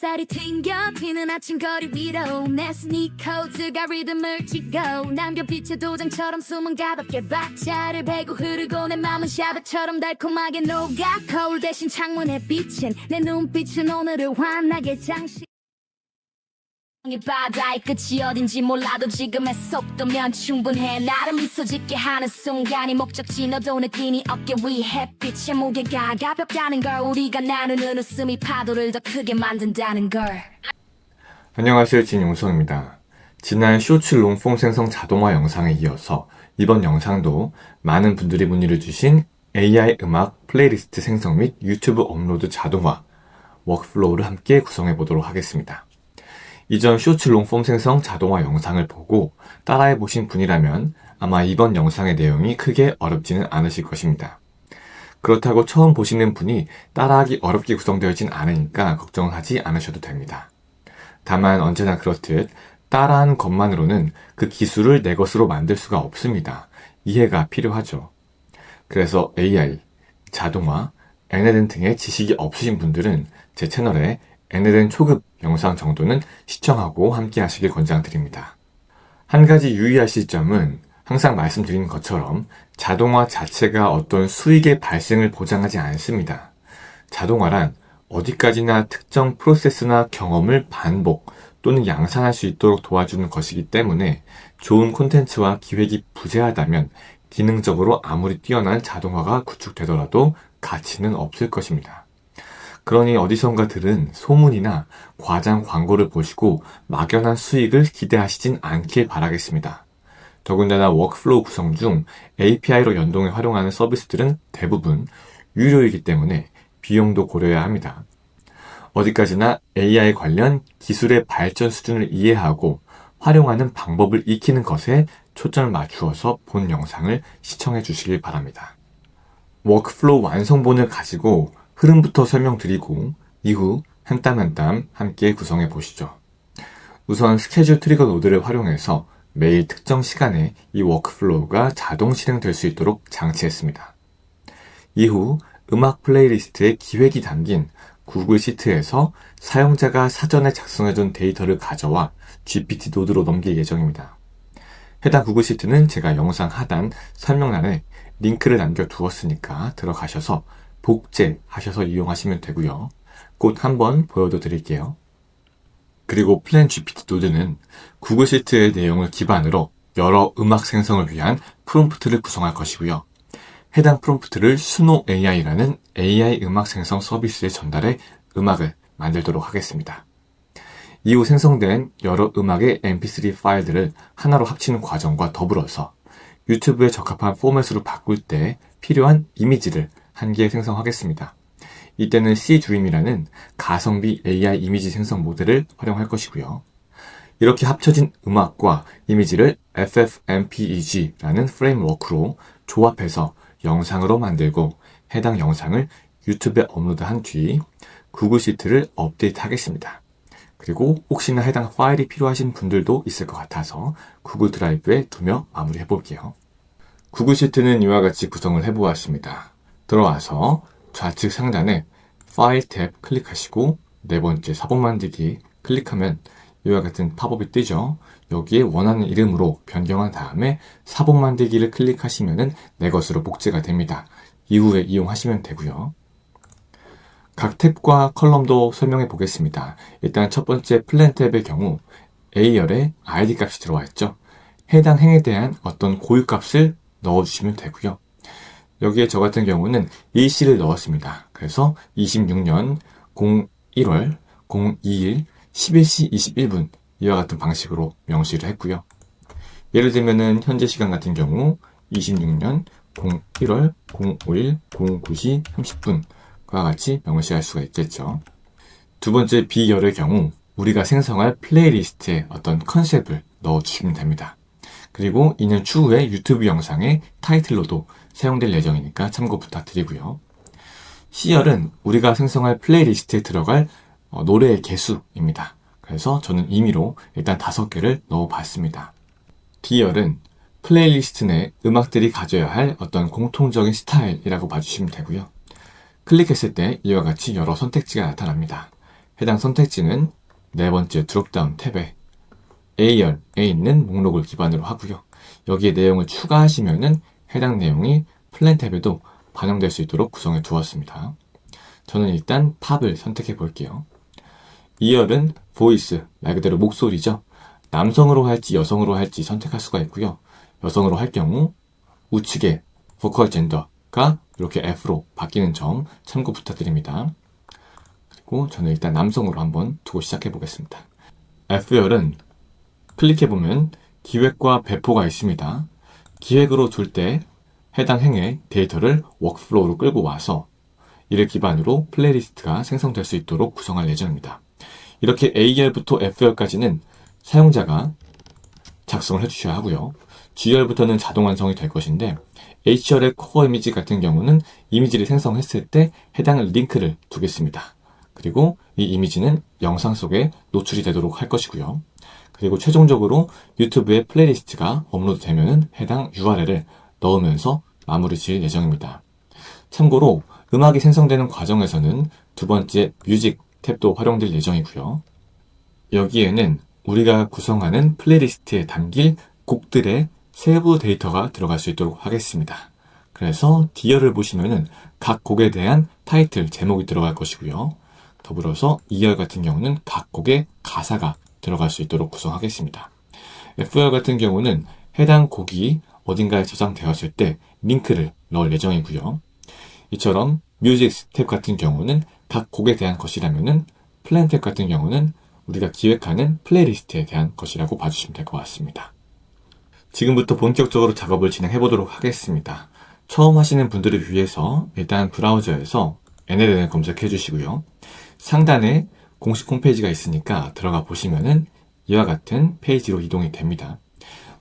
햇살이 튕겨 튀는 아침 거리 위로 내 스니커즈가 리듬을 찍고 남겨빛의 도장처럼 숨은 가볍게 박자를 베고 흐르고 내 맘은 샤브처럼 달콤하게 녹아 거울 대신 창문에 비친 내 눈빛은 오늘을 환하게 장식 이 바다의 끝이 어딘지 몰라도 지금의 속도면 충분해 나를 미소 짓게 하는 순간이 목적지 너도 느끼니 어깨 위 햇빛의 무게가 가볍다는 걸 우리가 나누는 웃음이 파도를 더 크게 만든다는 걸. 안녕하세요, 진용성입니다. 지난 쇼츠 롱폼 생성 자동화 영상에 이어서 이번 영상도 많은 분들이 문의를 주신 AI 음악 플레이리스트 생성 및 유튜브 업로드 자동화 워크플로우를 함께 구성해 보도록 하겠습니다. 이전 쇼츠 롱폼 생성 자동화 영상을 보고 따라해 보신 분이라면 아마 이번 영상의 내용이 크게 어렵지는 않으실 것입니다. 그렇다고 처음 보시는 분이 따라하기 어렵게 구성되어진 않으니까 걱정하지 않으셔도 됩니다. 다만 언제나 그렇듯 따라하는 것만으로는 그 기술을 내 것으로 만들 수가 없습니다. 이해가 필요하죠. 그래서 AI, 자동화, NLN 등의 지식이 없으신 분들은 제 채널에 NLN 초급 영상 정도는 시청하고 함께 하시길 권장드립니다. 한 가지 유의하실 점은 항상 말씀드린 것처럼 자동화 자체가 어떤 수익의 발생을 보장하지 않습니다. 자동화란 어디까지나 특정 프로세스나 경험을 반복 또는 양산할 수 있도록 도와주는 것이기 때문에 좋은 콘텐츠와 기획이 부재하다면 기능적으로 아무리 뛰어난 자동화가 구축되더라도 가치는 없을 것입니다. 그러니 어디선가 들은 소문이나 과장 광고를 보시고 막연한 수익을 기대하시진 않길 바라겠습니다. 더군다나 워크플로우 구성 중 API로 연동해 활용하는 서비스들은 대부분 유료이기 때문에 비용도 고려해야 합니다. 어디까지나 AI 관련 기술의 발전 수준을 이해하고 활용하는 방법을 익히는 것에 초점을 맞추어서 본 영상을 시청해 주시길 바랍니다. 워크플로우 완성본을 가지고 흐름부터 설명드리고 이후 한 땀 한 땀 함께 구성해 보시죠. 우선 스케줄 트리거 노드를 활용해서 매일 특정 시간에 이 워크플로우가 자동 실행될 수 있도록 장치했습니다. 이후 음악 플레이리스트의 기획이 담긴 구글 시트에서 사용자가 사전에 작성해둔 데이터를 가져와 GPT 노드로 넘길 예정입니다. 해당 구글 시트는 제가 영상 하단 설명란에 링크를 남겨두었으니까 들어가셔서 복제하셔서 이용하시면 되고요. 곧 한번 보여도 드릴게요. 그리고 플랜 GPT 노드는 구글 시트의 내용을 기반으로 여러 음악 생성을 위한 프롬프트를 구성할 것이고요. 해당 프롬프트를 수노 AI라는 AI 음악 생성 서비스에 전달해 음악을 만들도록 하겠습니다. 이후 생성된 여러 음악의 mp3 파일들을 하나로 합치는 과정과 더불어서 유튜브에 적합한 포맷으로 바꿀 때 필요한 이미지를 한 개 생성하겠습니다. 이때는 C-Dream이라는 가성비 AI 이미지 생성 모델을 활용할 것이고요. 이렇게 합쳐진 음악과 이미지를 FFmpeg라는 프레임워크로 조합해서 영상으로 만들고 해당 영상을 유튜브에 업로드한 뒤 구글 시트를 업데이트 하겠습니다. 그리고 혹시나 해당 파일이 필요하신 분들도 있을 것 같아서 구글 드라이브에 두며 마무리해 볼게요. 구글 시트는 이와 같이 구성을 해보았습니다. 들어와서 좌측 상단에 파일 탭 클릭하시고 네 번째 사본 만들기 클릭하면 이와 같은 팝업이 뜨죠. 여기에 원하는 이름으로 변경한 다음에 사본 만들기를 클릭하시면 내 것으로 복제가 됩니다. 이후에 이용하시면 되고요. 각 탭과 컬럼도 설명해 보겠습니다. 일단 첫 번째 플랜 탭의 경우 A열에 ID 값이 들어와 있죠. 해당 행에 대한 어떤 고유 값을 넣어주시면 되고요. 여기에 저 같은 경우는 일시를 넣었습니다. 그래서 26년 01월 02일 11시 21분 이와 같은 방식으로 명시를 했고요. 예를 들면은 현재 시간 같은 경우 26년 01월 05일 09시 30분과 같이 명시할 수가 있겠죠. 두 번째 B열의 경우 우리가 생성할 플레이리스트에 어떤 컨셉을 넣어주시면 됩니다. 그리고 이는 추후에 유튜브 영상의 타이틀로도 사용될 예정이니까 참고 부탁드리고요. C열은 우리가 생성할 플레이리스트에 들어갈 노래의 개수입니다. 그래서 저는 임의로 일단 5개를 넣어봤습니다. D열은 플레이리스트 내 음악들이 가져야 할 어떤 공통적인 스타일이라고 봐주시면 되고요. 클릭했을 때 이와 같이 여러 선택지가 나타납니다. 해당 선택지는 네 번째 드롭다운 탭에 A열에 있는 목록을 기반으로 하고요. 여기에 내용을 추가하시면은 해당 내용이 플랜 탭에도 반영될 수 있도록 구성해 두었습니다. 저는 일단 팝을 선택해 볼게요. 2열은 보이스, 말 그대로 목소리죠. 남성으로 할지 여성으로 할지 선택할 수가 있고요. 여성으로 할 경우 우측에 보컬 젠더가 이렇게 F로 바뀌는 점 참고 부탁드립니다. 그리고 저는 일단 남성으로 한번 두고 시작해 보겠습니다. F열은 클릭해보면 기획과 배포가 있습니다. 기획으로 둘 때 해당 행의 데이터를 워크플로우로 끌고 와서 이를 기반으로 플레이리스트가 생성될 수 있도록 구성할 예정입니다. 이렇게 A열부터 F열까지는 사용자가 작성을 해주셔야 하고요. G열부터는 자동 완성이 될 것인데 H열의 코어 이미지 같은 경우는 이미지를 생성했을 때 해당 링크를 두겠습니다. 그리고 이 이미지는 영상 속에 노출이 되도록 할 것이고요. 그리고 최종적으로 유튜브에 플레이리스트가 업로드 되면 해당 URL을 넣으면서 마무리 지을 예정입니다. 참고로 음악이 생성되는 과정에서는 두 번째 뮤직 탭도 활용될 예정이고요. 여기에는 우리가 구성하는 플레이리스트에 담길 곡들의 세부 데이터가 들어갈 수 있도록 하겠습니다. 그래서 D열을 보시면은 각 곡에 대한 타이틀, 제목이 들어갈 것이고요. 더불어서 E열 같은 경우는 각 곡의 가사가 들어갈 수 있도록 구성하겠습니다. F열 같은 경우는 해당 곡이 어딘가에 저장되었을 때 링크를 넣을 예정이고요. 이처럼 뮤직 탭 같은 경우는 각 곡에 대한 것이라면은 플랜 탭 같은 경우는 우리가 기획하는 플레이리스트에 대한 것이라고 봐주시면 될 것 같습니다. 지금부터 본격적으로 작업을 진행해 보도록 하겠습니다. 처음 하시는 분들을 위해서 일단 브라우저에서 NLN을 검색해 주시고요. 상단에 공식 홈페이지가 있으니까 들어가 보시면은 이와 같은 페이지로 이동이 됩니다.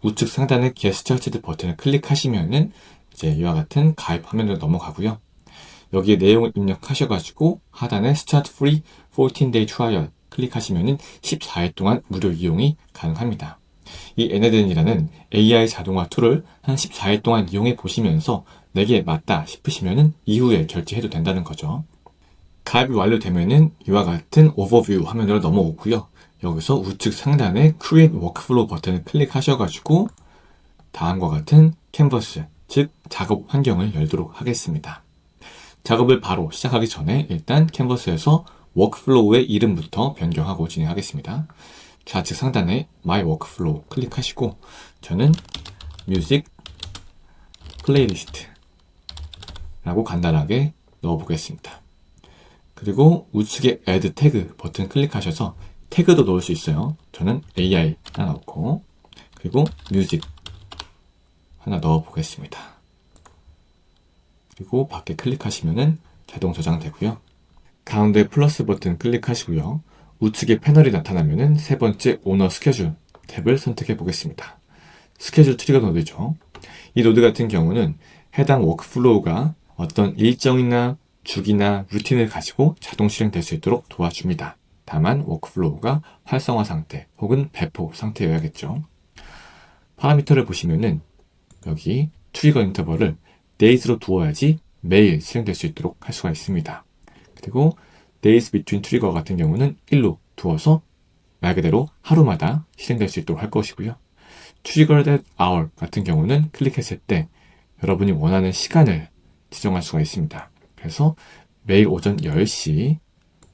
우측 상단에 Get Started 버튼을 클릭하시면은 이제 이와 같은 가입 화면으로 넘어가고요. 여기에 내용을 입력하셔가지고 하단에 Start Free 14-day Trial 클릭하시면은 14일 동안 무료 이용이 가능합니다. 이 NLN이라는 AI 자동화 툴을 한 14일 동안 이용해 보시면서 내게 맞다 싶으시면은 이후에 결제해도 된다는 거죠. 가입이 완료되면은 이와 같은 오버뷰 화면으로 넘어오고요. 여기서 우측 상단에 Create Workflow 버튼을 클릭하셔가지고 다음과 같은 캔버스, 즉 작업 환경을 열도록 하겠습니다. 작업을 바로 시작하기 전에 일단 캔버스에서 워크플로우의 이름부터 변경하고 진행하겠습니다. 좌측 상단에 My Workflow 클릭하시고 저는 Music Playlist 라고 간단하게 넣어보겠습니다. 그리고 우측에 Add 태그 버튼 클릭하셔서 태그도 넣을 수 있어요. 저는 AI 하나 넣고 그리고 Music 하나 넣어보겠습니다. 그리고 밖에 클릭하시면은 자동 저장되고요. 가운데 플러스 버튼 클릭하시고요. 우측에 패널이 나타나면은 세 번째 오너 스케줄 탭을 선택해 보겠습니다. 스케줄 트리거 노드죠. 이 노드 같은 경우는 해당 워크플로우가 어떤 일정이나 주기나 루틴을 가지고 자동 실행될 수 있도록 도와줍니다. 다만 워크플로우가 활성화 상태 혹은 배포 상태여야겠죠. 파라미터를 보시면은 여기 트리거 인터벌을 days로 두어야지 매일 실행될 수 있도록 할 수가 있습니다. 그리고 days between 트리거 같은 경우는 1로 두어서 말 그대로 하루마다 실행될 수 있도록 할 것이고요. trigger that hour 같은 경우는 클릭했을 때 여러분이 원하는 시간을 지정할 수가 있습니다. 그래서 매일 오전 10시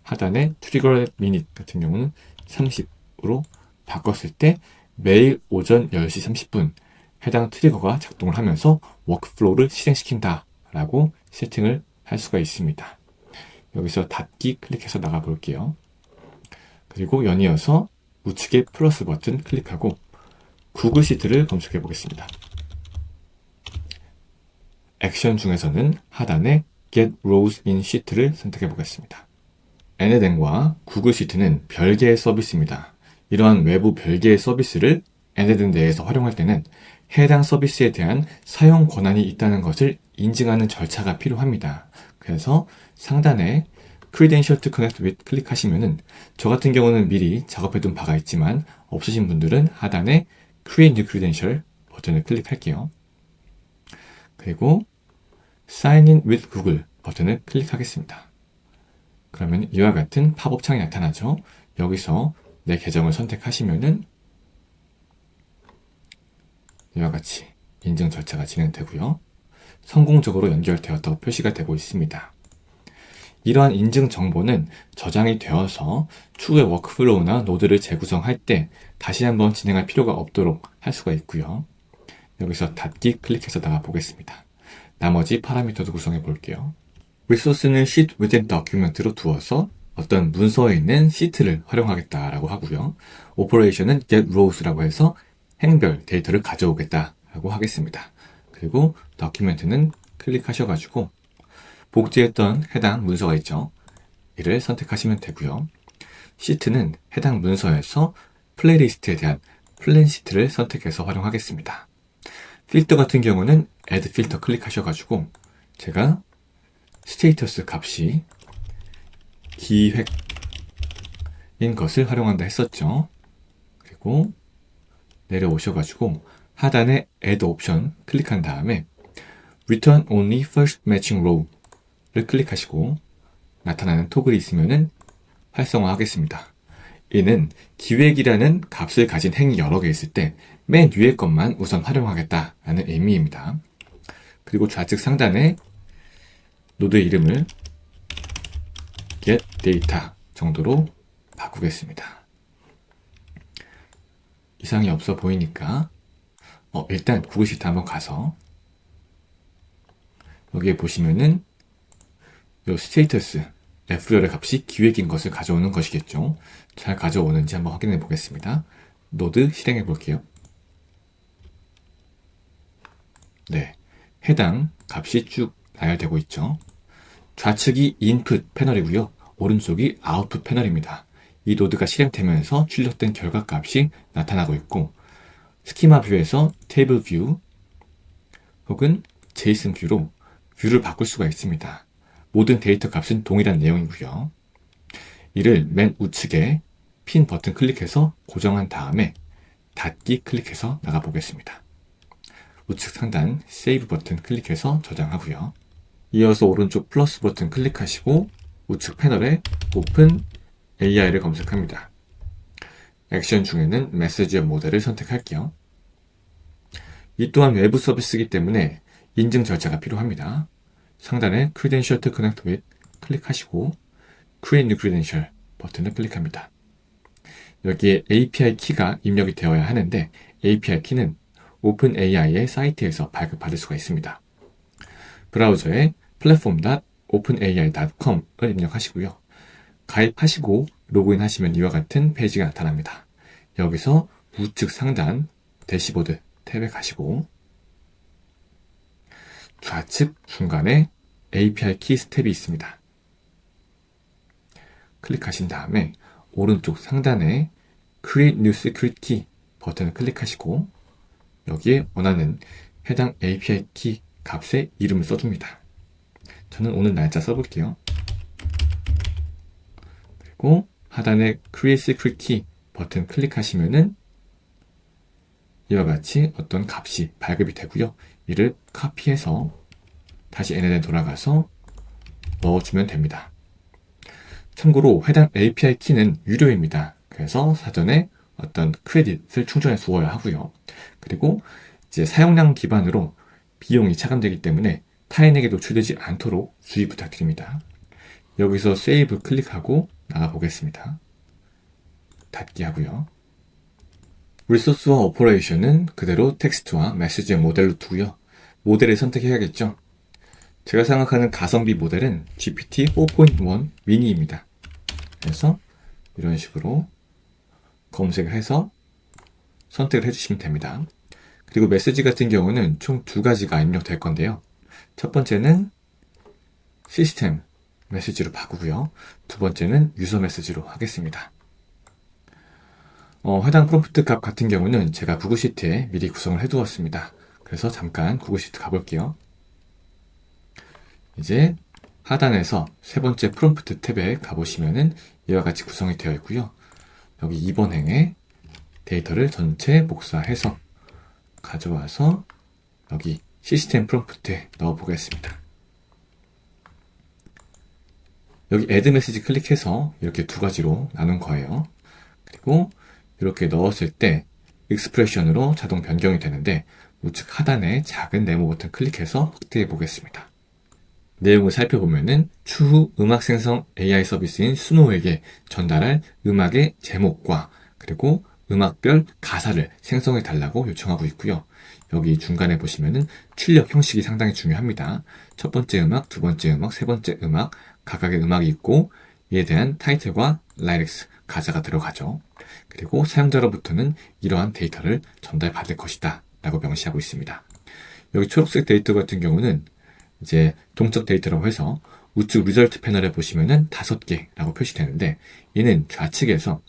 하단에 trigger that minute 같은 경우는 30으로 바꿨을 때 매일 오전 10시 30분 해당 트리거가 작동을 하면서 워크플로우를 실행시킨다 라고 세팅을 할 수가 있습니다. 여기서 닫기 클릭해서 나가 볼게요. 그리고 연이어서 우측에 플러스 버튼 클릭하고 구글 시트를 검색해 보겠습니다. 액션 중에서는 하단에 Get Rows in Sheet를 선택해 보겠습니다. NLN과 구글 시트는 별개의 서비스입니다. 이러한 외부 별개의 서비스를 NLN 내에서 활용할 때는 해당 서비스에 대한 사용 권한이 있다는 것을 인증하는 절차가 필요합니다. 그래서 상단에 Credential to Connect with 클릭하시면은 저 같은 경우는 미리 작업해둔 바가 있지만 없으신 분들은 하단에 Create New Credential 버튼을 클릭할게요. 그리고 Sign in with Google 버튼을 클릭하겠습니다. 그러면 이와 같은 팝업 창이 나타나죠. 여기서 내 계정을 선택하시면은 이와 같이 인증 절차가 진행되고요. 성공적으로 연결되었다고 표시가 되고 있습니다. 이러한 인증 정보는 저장이 되어서 추후에 워크플로우나 노드를 재구성할 때 다시 한번 진행할 필요가 없도록 할 수가 있고요. 여기서 닫기 클릭해서 나가 보겠습니다. 나머지 파라미터도 구성해 볼게요. 리소스는 sheet within document로 두어서 어떤 문서에 있는 시트를 활용하겠다라고 하고요. operation은 get rows라고 해서 행별 데이터를 가져오겠다라고 하겠습니다. 그리고 document는 클릭하셔가지고 복제했던 해당 문서가 있죠. 이를 선택하시면 되고요. 시트는 해당 문서에서 플레이리스트에 대한 플랜 시트를 선택해서 활용하겠습니다. 필터 같은 경우는 add 필터 클릭하셔가지고 제가 스테이터스 값이 기획인 것을 활용한다 했었죠. 그리고 내려오셔가지고 하단에 add 옵션 클릭한 다음에 return only first matching row를 클릭하시고 나타나는 토글이 있으면은 활성화하겠습니다. 이는 기획이라는 값을 가진 행이 여러 개 있을 때 맨 위에 것만 우선 활용하겠다라는 의미입니다. 그리고 좌측 상단에 노드 이름을 get data 정도로 바꾸겠습니다. 이상이 없어 보이니까 일단 구글 시트 한번 가서 여기에 보시면은 요 스테이터스 F열의 값이 기획인 것을 가져오는 것이겠죠. 잘 가져오는지 한번 확인해 보겠습니다. 노드 실행해 볼게요. 네, 해당 값이 쭉 나열되고 있죠. 좌측이 인풋 패널이고요. 오른쪽이 아웃풋 패널입니다. 이 노드가 실행되면서 출력된 결과 값이 나타나고 있고 스키마 뷰에서 테이블 뷰 혹은 제이슨 뷰로 뷰를 바꿀 수가 있습니다. 모든 데이터 값은 동일한 내용이고요. 이를 맨 우측에 핀 버튼 클릭해서 고정한 다음에 닫기 클릭해서 나가 보겠습니다. 우측 상단 세이브 버튼 클릭해서 저장하고요. 이어서 오른쪽 플러스 버튼 클릭하시고 우측 패널에 오픈 AI를 검색합니다. 액션 중에는 메시지의 모델을 선택할게요. 이 또한 외부 서비스이기 때문에 인증 절차가 필요합니다. 상단에 Credential to Connect with 클릭하시고 Create New Credential 버튼을 클릭합니다. 여기에 API 키가 입력이 되어야 하는데 API 키는 OpenAI의 사이트에서 발급받을 수가 있습니다. 브라우저에 platform.openai.com을 입력하시고요. 가입하시고 로그인 하시면 이와 같은 페이지가 나타납니다. 여기서 우측 상단 대시보드 탭에 가시고 좌측 중간에 API 키 스텝이 있습니다. 클릭하신 다음에 오른쪽 상단에 Create New Secret Key 버튼을 클릭하시고 여기에 원하는 해당 API 키 값의 이름을 써줍니다. 저는 오늘 날짜 써볼게요. 그리고 하단에 Create Secret Key 버튼 클릭하시면은 이와 같이 어떤 값이 발급이 되고요. 이를 카피해서 다시 얘네들 돌아가서 넣어주면 됩니다. 참고로 해당 API 키는 유료입니다. 그래서 사전에 어떤 크레딧을 충전해 두어야 하고요. 그리고 이제 사용량 기반으로 비용이 차감되기 때문에 타인에게 노출되지 않도록 주의 부탁드립니다. 여기서 세이브 클릭하고 나가 보겠습니다. 닫기 하고요. 리소스와 오퍼레이션은 그대로 텍스트와 메시지의 모델로 두고요. 모델을 선택해야겠죠. 제가 생각하는 가성비 모델은 GPT 4.1 미니입니다. 그래서 이런 식으로 검색을 해서 선택을 해주시면 됩니다. 그리고 메시지 같은 경우는 총 두 가지가 입력될 건데요. 첫 번째는 시스템 메시지로 바꾸고요. 두 번째는 유저 메시지로 하겠습니다. 해당 프롬프트 값 같은 경우는 제가 구글 시트에 미리 구성을 해두었습니다. 그래서 잠깐 구글 시트 가볼게요. 이제 하단에서 세 번째 프롬프트 탭에 가보시면은 이와 같이 구성이 되어 있고요. 여기 2번 행에 데이터를 전체 복사해서 가져와서 여기 시스템 프롬프트에 넣어 보겠습니다. 여기 add 메시지 클릭해서 이렇게 두 가지로 나눈 거예요. 그리고 이렇게 넣었을 때 익스프레션으로 자동 변경이 되는데 우측 하단에 작은 네모 버튼 클릭해서 확대해 보겠습니다. 내용을 살펴보면은 추후 음악 생성 AI 서비스인 수노에게 전달할 음악의 제목과 그리고 음악별 가사를 생성해 달라고 요청하고 있고요. 여기 중간에 보시면은 출력 형식이 상당히 중요합니다. 첫 번째 음악, 두 번째 음악, 세 번째 음악, 각각의 음악이 있고 이에 대한 타이틀과 라이렉스, 가사가 들어가죠. 그리고 사용자로부터는 이러한 데이터를 전달받을 것이다 라고 명시하고 있습니다. 여기 초록색 데이터 같은 경우는 이제 동적 데이터라고 해서 우측 리절트 패널에 보시면은 5개라고 표시되는데 이는 좌측에서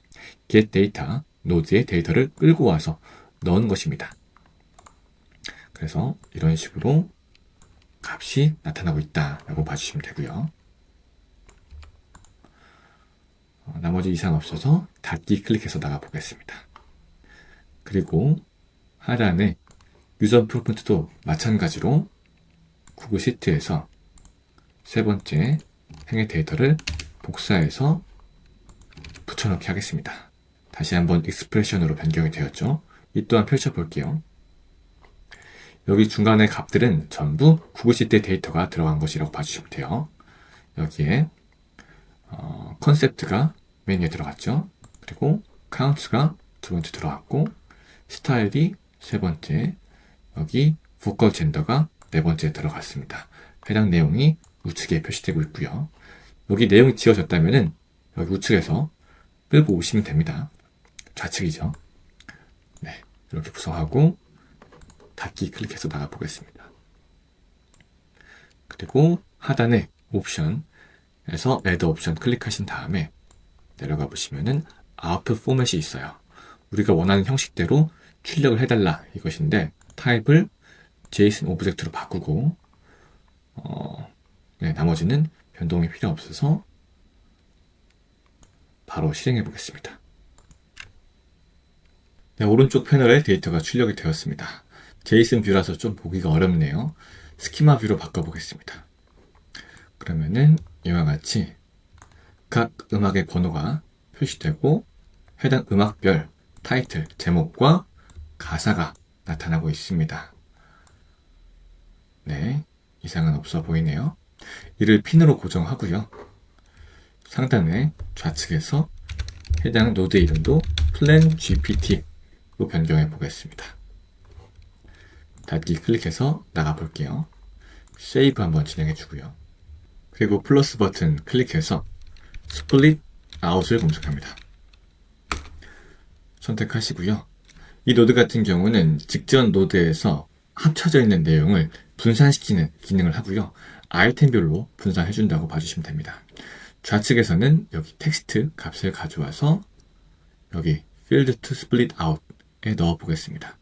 get data 노드의 데이터를 끌고 와서 넣은 것입니다. 그래서 이런 식으로 값이 나타나고 있다라고 봐주시면 되고요. 나머지 이상 없어서 닫기 클릭해서 나가 보겠습니다. 그리고 하단에 유저 프롬프트도 마찬가지로 구글 시트에서 세 번째 행의 데이터를 복사해서 붙여넣기 하겠습니다. 다시 한번 익스프레션으로 변경이 되었죠. 이 또한 펼쳐볼게요. 여기 중간의 값들은 전부 구글 시트의 데이터가 들어간 것이라고 봐주시면 돼요. 여기에 컨셉트가 메뉴에 들어갔죠. 그리고 카운트가 두 번째 들어갔고 스타일이 세 번째, 여기 보컬 젠더가 네 번째 들어갔습니다. 해당 내용이 우측에 표시되고 있고요. 여기 내용이 지워졌다면은 여기 우측에서 끌고 오시면 됩니다. 좌측이죠. 네, 이렇게 구성하고 닫기 클릭해서 나가 보겠습니다. 그리고 하단에 옵션에서 Add 옵션 클릭하신 다음에 내려가 보시면은 아웃풋 포맷이 있어요. 우리가 원하는 형식대로 출력을 해달라 이것인데 타입을 JSON 오브젝트로 바꾸고 나머지는 변동이 필요 없어서 바로 실행해 보겠습니다. 네, 오른쪽 패널에 데이터가 출력이 되었습니다. JSON 뷰라서 좀 보기가 어렵네요. 스키마 뷰로 바꿔보겠습니다. 그러면은 이와 같이 각 음악의 번호가 표시되고 해당 음악별 타이틀, 제목과 가사가 나타나고 있습니다. 네, 이상은 없어 보이네요. 이를 핀으로 고정하고요. 상단에 좌측에서 해당 노드 이름도 플랜 GPT로 변경해 보겠습니다. 닫기 클릭해서 나가 볼게요. 세이브 한번 진행해 주고요. 그리고 플러스 버튼 클릭해서 스플릿 아웃을 검색합니다. 선택하시고요. 이 노드 같은 경우는 직전 노드에서 합쳐져 있는 내용을 분산시키는 기능을 하고요. 아이템별로 분산해 준다고 봐주시면 됩니다. 좌측에서는 여기 텍스트 값을 가져와서 여기 field to split out에 넣어 보겠습니다.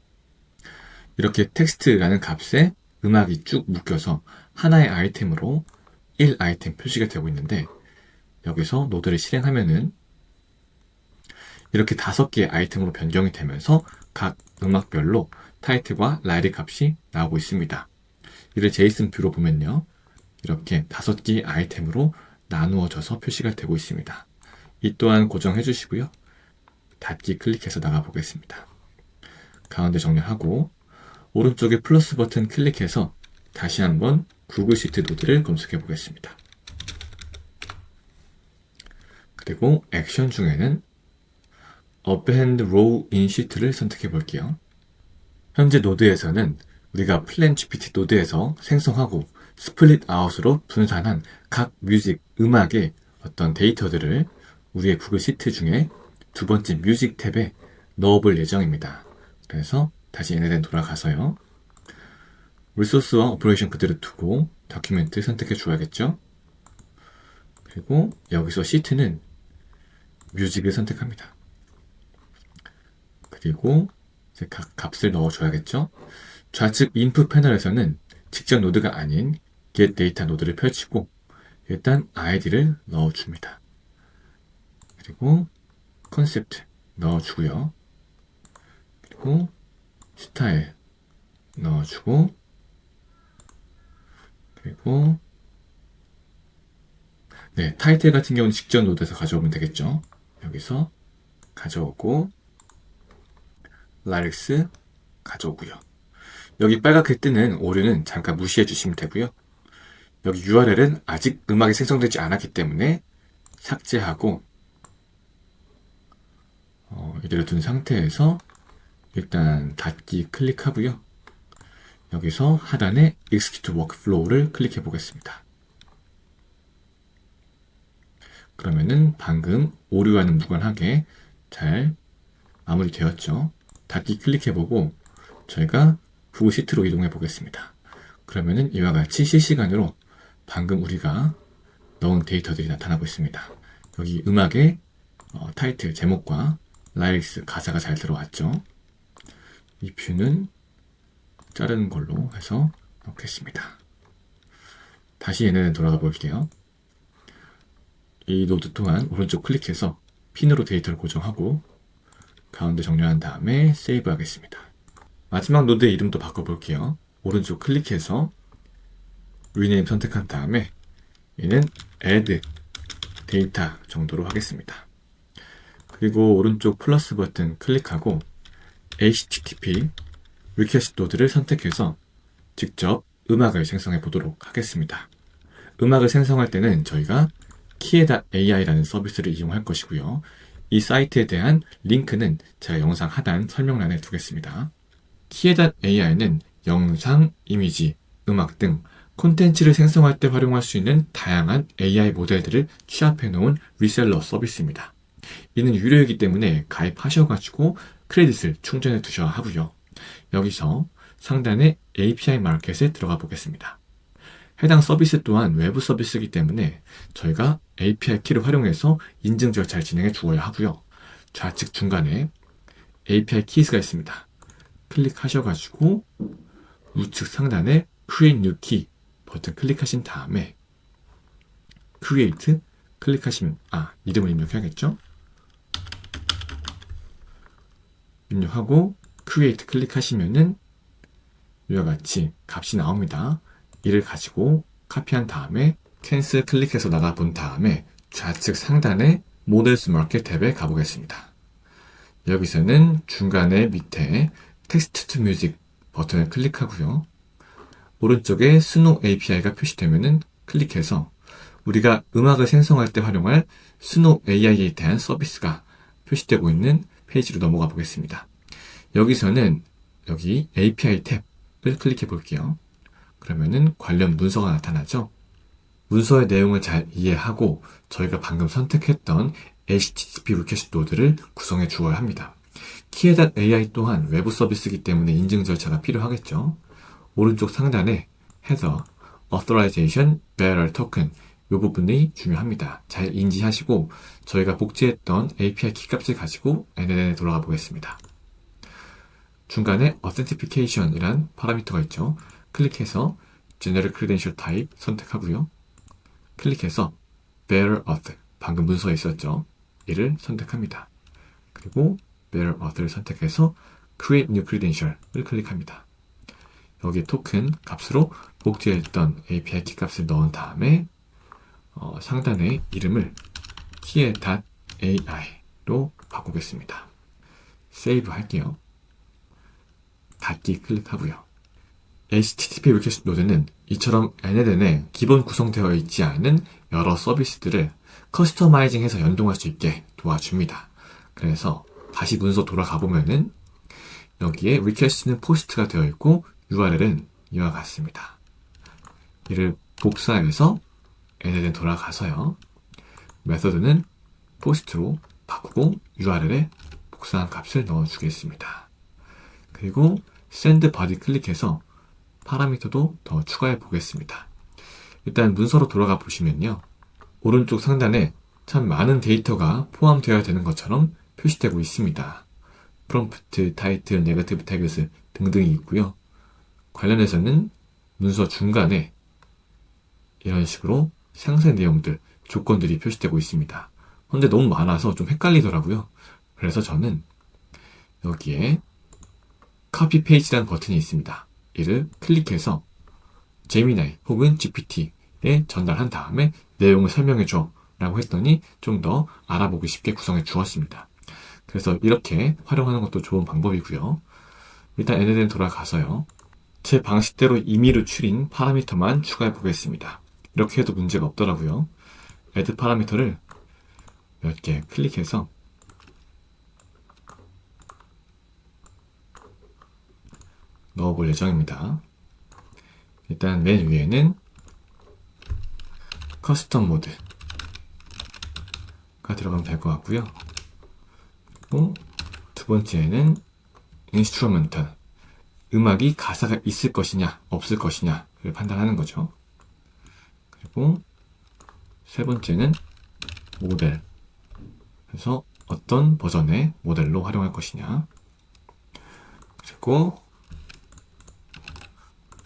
이렇게 텍스트라는 값에 음악이 쭉 묶여서 하나의 아이템으로 1아이템 표시가 되고 있는데 여기서 노드를 실행하면은 이렇게 5개의 아이템으로 변경이 되면서 각 음악별로 타이틀과 라이리 값이 나오고 있습니다. 이를 JSON 뷰로 보면요. 이렇게 5개의 아이템으로 나누어져서 표시가 되고 있습니다. 이 또한 고정해 주시고요. 닫기 클릭해서 나가 보겠습니다. 가운데 정렬하고 오른쪽에 플러스 버튼 클릭해서 다시 한번 구글 시트 노드를 검색해 보겠습니다. 그리고 액션 중에는 Append Row in Sheet를 선택해 볼게요. 현재 노드에서는 우리가 플랜 GPT 노드에서 생성하고 스플릿 아웃으로 분산한 각 뮤직, 음악의 어떤 데이터들을 우리의 구글 시트 중에 두 번째 뮤직 탭에 넣어볼 예정입니다. 그래서 다시 얘네들 돌아가서요. 리소스와 오퍼레이션 그대로 두고 다큐멘트 선택해 줘야겠죠. 그리고 여기서 시트는 뮤직을 선택합니다. 그리고 이제 각 값을 넣어줘야겠죠. 좌측 인풋 패널에서는 직접 노드가 아닌 get data 노드를 펼치고 일단 id를 넣어줍니다. 그리고 컨셉트 넣어주고요. 그리고 스타일 넣어주고 그리고 네, 타이틀 같은 경우는 직전 노드에서 가져오면 되겠죠. 여기서 가져오고 라릭스 가져오고요. 여기 빨갛게 뜨는 오류는 잠깐 무시해 주시면 되고요. 여기 URL은 아직 음악이 생성되지 않았기 때문에 삭제하고 이대로 둔 상태에서 일단 닫기 클릭하고요. 여기서 하단에 Execute Workflow를 클릭해 보겠습니다. 그러면은 방금 오류와는 무관하게 잘 마무리되었죠. 닫기 클릭해보고 저희가 구글 시트로 이동해 보겠습니다. 그러면은 이와 같이 실시간으로 방금 우리가 넣은 데이터들이 나타나고 있습니다. 여기 음악의 타이틀, 제목과 라이릭스, 가사가 잘 들어왔죠. 이 뷰는 자르는 걸로 해서 넣겠습니다. 다시 얘네는 돌아가 볼게요. 이 노드 또한 오른쪽 클릭해서 핀으로 데이터를 고정하고 가운데 정렬한 다음에 세이브 하겠습니다. 마지막 노드의 이름도 바꿔볼게요. 오른쪽 클릭해서 리네임 선택한 다음에 얘는 add 데이터 정도로 하겠습니다. 그리고 오른쪽 플러스 버튼 클릭하고 http 리퀘스트 노드를 선택해서 직접 음악을 생성해 보도록 하겠습니다. 음악을 생성할 때는 저희가 키에.ai라는 서비스를 이용할 것이고요. 이 사이트에 대한 링크는 제가 영상 하단 설명란에 두겠습니다. 키에.ai는 영상, 이미지, 음악 등 콘텐츠를 생성할 때 활용할 수 있는 다양한 AI 모델들을 취합해 놓은 리셀러 서비스입니다. 이는 유료이기 때문에 가입하셔가지고 크레딧을 충전해 두셔야 하고요. 여기서 상단에 API 마켓에 들어가 보겠습니다. 해당 서비스 또한 외부 서비스이기 때문에 저희가 API 키를 활용해서 인증 절차를 진행해 주어야 하고요. 좌측 중간에 API 키스가 있습니다. 클릭하셔가지고 우측 상단에 Create New Key 버튼 클릭하신 다음에 Create 클릭하시면 이름을 입력해야겠죠? 입력하고 Create 클릭하시면은 이와 같이 값이 나옵니다. 이를 가지고 카피한 다음에 캔슬 클릭해서 나가 본 다음에 좌측 상단의 모델스 마켓 탭에 가보겠습니다. 여기서는 중간에 밑에 텍스트 투 뮤직 버튼을 클릭하고요. 오른쪽에 스노우 API가 표시되면은 클릭해서 우리가 음악을 생성할 때 활용할 스노우 AI에 대한 서비스가 표시되고 있는 페이지로 넘어가 보겠습니다. 여기서는 여기 API 탭을 클릭해 볼게요. 그러면은 관련 문서가 나타나죠. 문서의 내용을 잘 이해하고 저희가 방금 선택했던 HTTP 리퀘스트 노드를 구성해 주어야 합니다. 키에.ai 또한 외부 서비스이기 때문에 인증 절차가 필요하겠죠. 오른쪽 상단에 header, authorization, bearer token 이 부분이 중요합니다. 잘 인지하시고 저희가 복제했던 API 키값을 가지고 NNN에 돌아가 보겠습니다. 중간에 authentication 이란 파라미터가 있죠. 클릭해서 Generic Credential Type 선택하고요. 클릭해서 Bearer Auth, 방금 문서에 있었죠. 이를 선택합니다. 그리고 Bearer Auth를 선택해서 Create New Credential을 클릭합니다. 여기 토큰 값으로 복제했던 API 키 값을 넣은 다음에 상단의 이름을 키에.ai로 바꾸겠습니다. 세이브 할게요. 닫기 클릭하고요. HTTP 리퀘스트 노드는 이처럼 NNN에 기본 구성되어 있지 않은 여러 서비스들을 커스터마이징해서 연동할 수 있게 도와줍니다. 그래서 다시 문서 돌아가 보면은 여기에 리퀘스트는 포스트가 되어 있고 URL은 이와 같습니다. 이를 복사해서 NNN 돌아가서요. 메서드는 포스트로 바꾸고 URL에 복사한 값을 넣어주겠습니다. 그리고 send body 클릭해서 파라미터도 더 추가해 보겠습니다. 일단 문서로 돌아가 보시면요. 오른쪽 상단에 참 많은 데이터가 포함되어야 되는 것처럼 표시되고 있습니다. 프롬프트, 타이틀, 네거티브 태그 등등이 있고요. 관련해서는 문서 중간에 이런 식으로 상세 내용들, 조건들이 표시되고 있습니다. 근데 너무 많아서 좀 헷갈리더라고요. 그래서 저는 여기에 카피 페이지라는 버튼이 있습니다. 이를 클릭해서 제미나이 혹은 GPT 전달한 다음에 내용을 설명해줘 라고 했더니 좀 더 알아보기 쉽게 구성해 주었습니다. 그래서 이렇게 활용하는 것도 좋은 방법이고요. 일단 얘네들은 돌아가서요. 제 방식대로 임의로 추린 파라미터만 추가해 보겠습니다. 이렇게 해도 문제가 없더라고요. add 파라미터를 몇 개 클릭해서 넣어볼 예정입니다. 일단 맨 위에는 커스텀 모드가 들어가면 될 것 같고요. 그리고 두 번째는 인스트루먼탈, 음악이 가사가 있을 것이냐 없을 것이냐를 판단하는 거죠. 그리고 세 번째는 모델, 그래서 어떤 버전의 모델로 활용할 것이냐. 그리고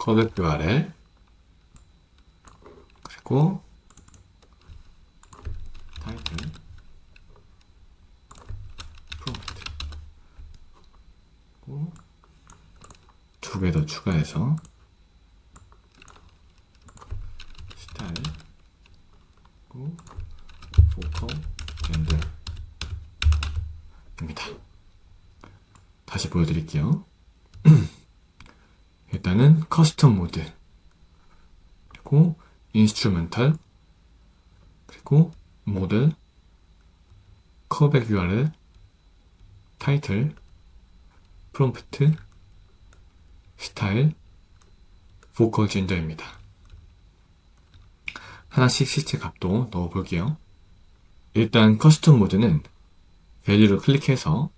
컴백 URL, 그리고 타이틀, 프롬프트, 그리고 두 개 더 추가해서 스타일, 그리고 포컬 젠더입니다. 다시 보여드릴게요. 일단은 커스텀 모드, 그리고 인스트루멘탈, 그리고 모델, 컬백 URL, 타이틀, 프롬프트, 스타일, 보컬 젠더입니다. 하나씩 실제 값도 넣어볼게요. 일단 커스텀 모드는 밸류를 클릭해서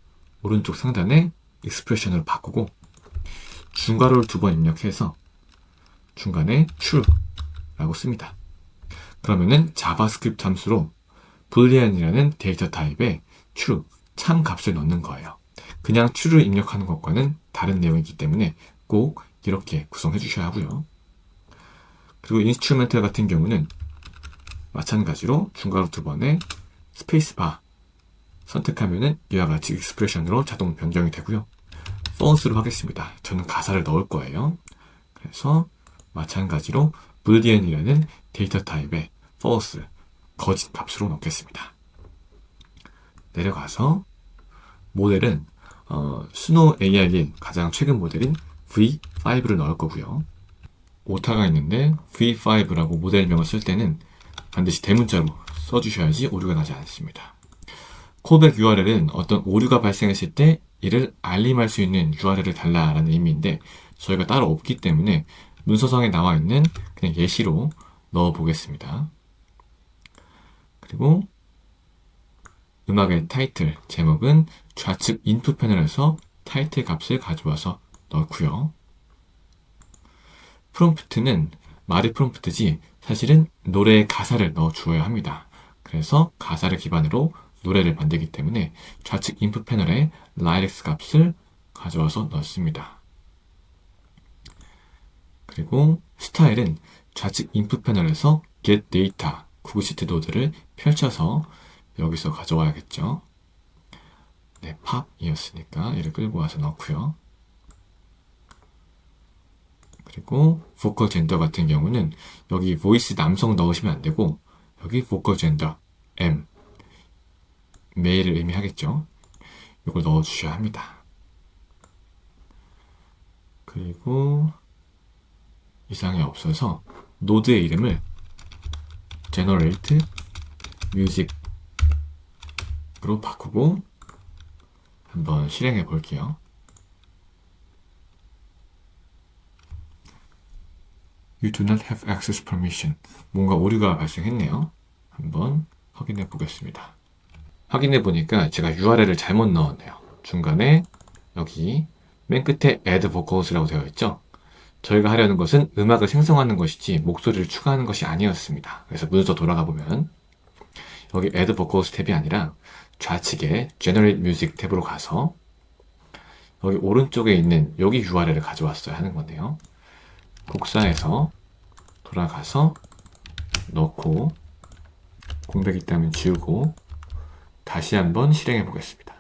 오른쪽 상단에 익스프레션으로 바꾸고 중괄호를 2번 입력해서 중간에 true라고 씁니다. 그러면은 자바스크립트 함수로 boolean이라는 데이터 타입에 true, 참 값을 넣는 거예요. 그냥 true를 입력하는 것과는 다른 내용이기 때문에 꼭 이렇게 구성해 주셔야 하고요. 그리고 인스트루멘탈 같은 경우는 마찬가지로 중괄호 2번에 스페이스바 선택하면은 이와 같이 익스프레션으로 자동 변경이 되고요. false로 하겠습니다. 저는 가사를 넣을 거예요. 그래서 마찬가지로 boolean이라는 데이터 타입에 false, 거짓 값으로 넣겠습니다. 내려가서 모델은 스노우 AI의 가장 최근 모델인 V5를 넣을 거고요. 오타가 있는데 V5라고 모델명을 쓸 때는 반드시 대문자로 써주셔야지 오류가 나지 않습니다. 콜백 URL은 어떤 오류가 발생했을 때 이를 알림할 수 있는 URL을 달라라는 의미인데 저희가 따로 없기 때문에 문서상에 나와 있는 그냥 예시로 넣어 보겠습니다. 그리고 음악의 타이틀, 제목은 좌측 인풋 패널에서 타이틀 값을 가져와서 넣고요. 프롬프트는 말이 프롬프트지 사실은 노래의 가사를 넣어 주어야 합니다. 그래서 가사를 기반으로 노래를 만들기 때문에 좌측 인풋 패널에 lyrics 값을 가져와서 넣습니다. 그리고 스타일은 좌측 인풋 패널에서 get data, 구글시트 노드를 펼쳐서 여기서 가져와야겠죠. 네, 팝이었으니까 얘를 끌고 와서 넣고요. 그리고 보컬 젠더 같은 경우는 여기 보이스 남성 넣으시면 안 되고 여기 보컬 젠더 M, 메일을 의미하겠죠. 이걸 넣어주셔야 합니다. 그리고 이상이 없어서 노드의 이름을 generate music으로 바꾸고 한번 실행해 볼게요. You do not have access permission. 뭔가 오류가 발생했네요. 한번 확인해 보겠습니다. 확인해 보니까 제가 URL을 잘못 넣었네요. 중간에 여기 맨 끝에 add vocals라고 되어 있죠. 저희가 하려는 것은 음악을 생성하는 것이지 목소리를 추가하는 것이 아니었습니다. 그래서 문서 돌아가 보면 여기 add vocals 탭이 아니라 좌측에 generate music 탭으로 가서 여기 오른쪽에 있는 여기 URL을 가져왔어야 하는 건데요. 복사해서 돌아가서 넣고 공백이 있다면 지우고 다시 한번 실행해 보겠습니다.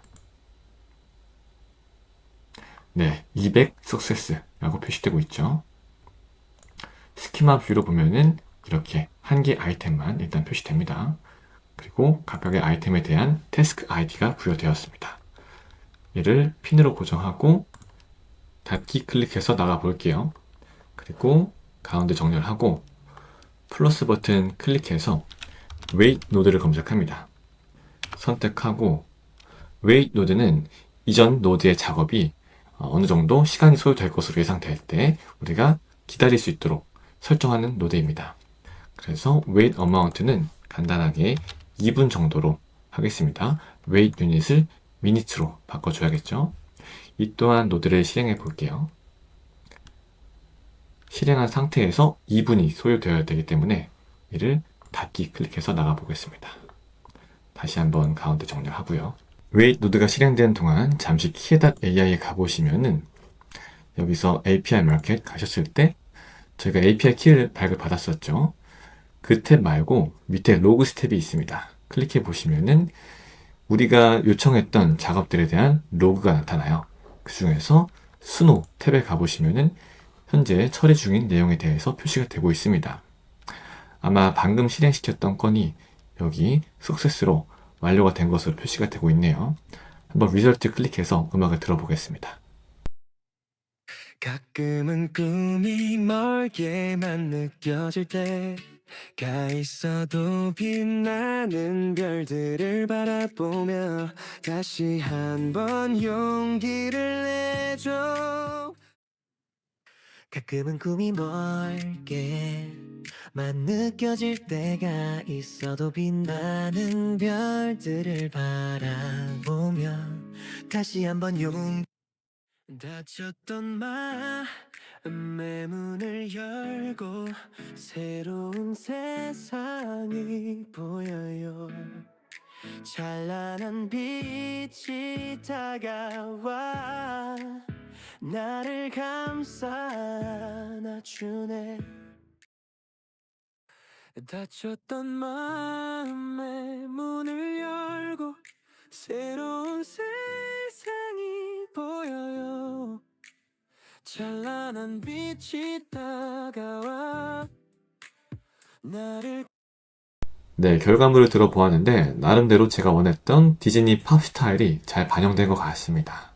네, 200 success라고 표시되고 있죠. 스키마 뷰로 보면은 이렇게 한 개 아이템만 일단 표시됩니다. 그리고 각각의 아이템에 대한 태스크 아이디가 부여되었습니다. 얘를 핀으로 고정하고 닫기 클릭해서 나가 볼게요. 그리고 가운데 정렬하고 플러스 버튼 클릭해서 wait 노드를 검색합니다. 선택하고 wait 노드는 이전 노드의 작업이 어느 정도 시간이 소요될 것으로 예상될 때 우리가 기다릴 수 있도록 설정하는 노드입니다. 그래서 wait amount는 간단하게 2분 정도로 하겠습니다. wait unit을 minutes로 바꿔줘야겠죠. 이 또한 노드를 실행해 볼게요. 실행한 상태에서 2분이 소요되어야 되기 때문에 이를 닫기 클릭해서 나가 보겠습니다. 다시 한번 가운데 정렬하고요. wait 노드가 실행되는 동안 잠시 kia.ai에 가보시면은 여기서 API 마켓 가셨을 때 저희가 API 키를 발급받았었죠. 그 탭 말고 밑에 로그 스텝이 있습니다. 클릭해 보시면은 우리가 요청했던 작업들에 대한 로그가 나타나요. 그 중에서 수노 탭에 가보시면은 현재 처리 중인 내용에 대해서 표시가 되고 있습니다. 아마 방금 실행시켰던 건이 여기 석세스로 완료가 된 것으로 표시가 되고 있네요. 한번 리설트 클릭해서 음악을 들어보겠습니다. 가끔은 꿈이 멀게만 느껴질 때가 있어도 빛나는 별들을 바라보며 다시 한번 용기를 내줘. 가끔은 꿈이 멀게만 느껴질 때가 있어도 빛나는 별들을 바라보며 다시 한번 닫혔던 마음의 문을 열고 새로운 세상이 보여요. 찬란한 빛이 다가와 나를 감싸 안아주네. 닫혔던 마음의 문을 열고 새로운 세상이 보여요. 찬란한 빛이 다가와 나를. 네, 결과물을 들어보았는데 나름대로 제가 원했던 디즈니 팝 스타일이 잘 반영된 것 같습니다.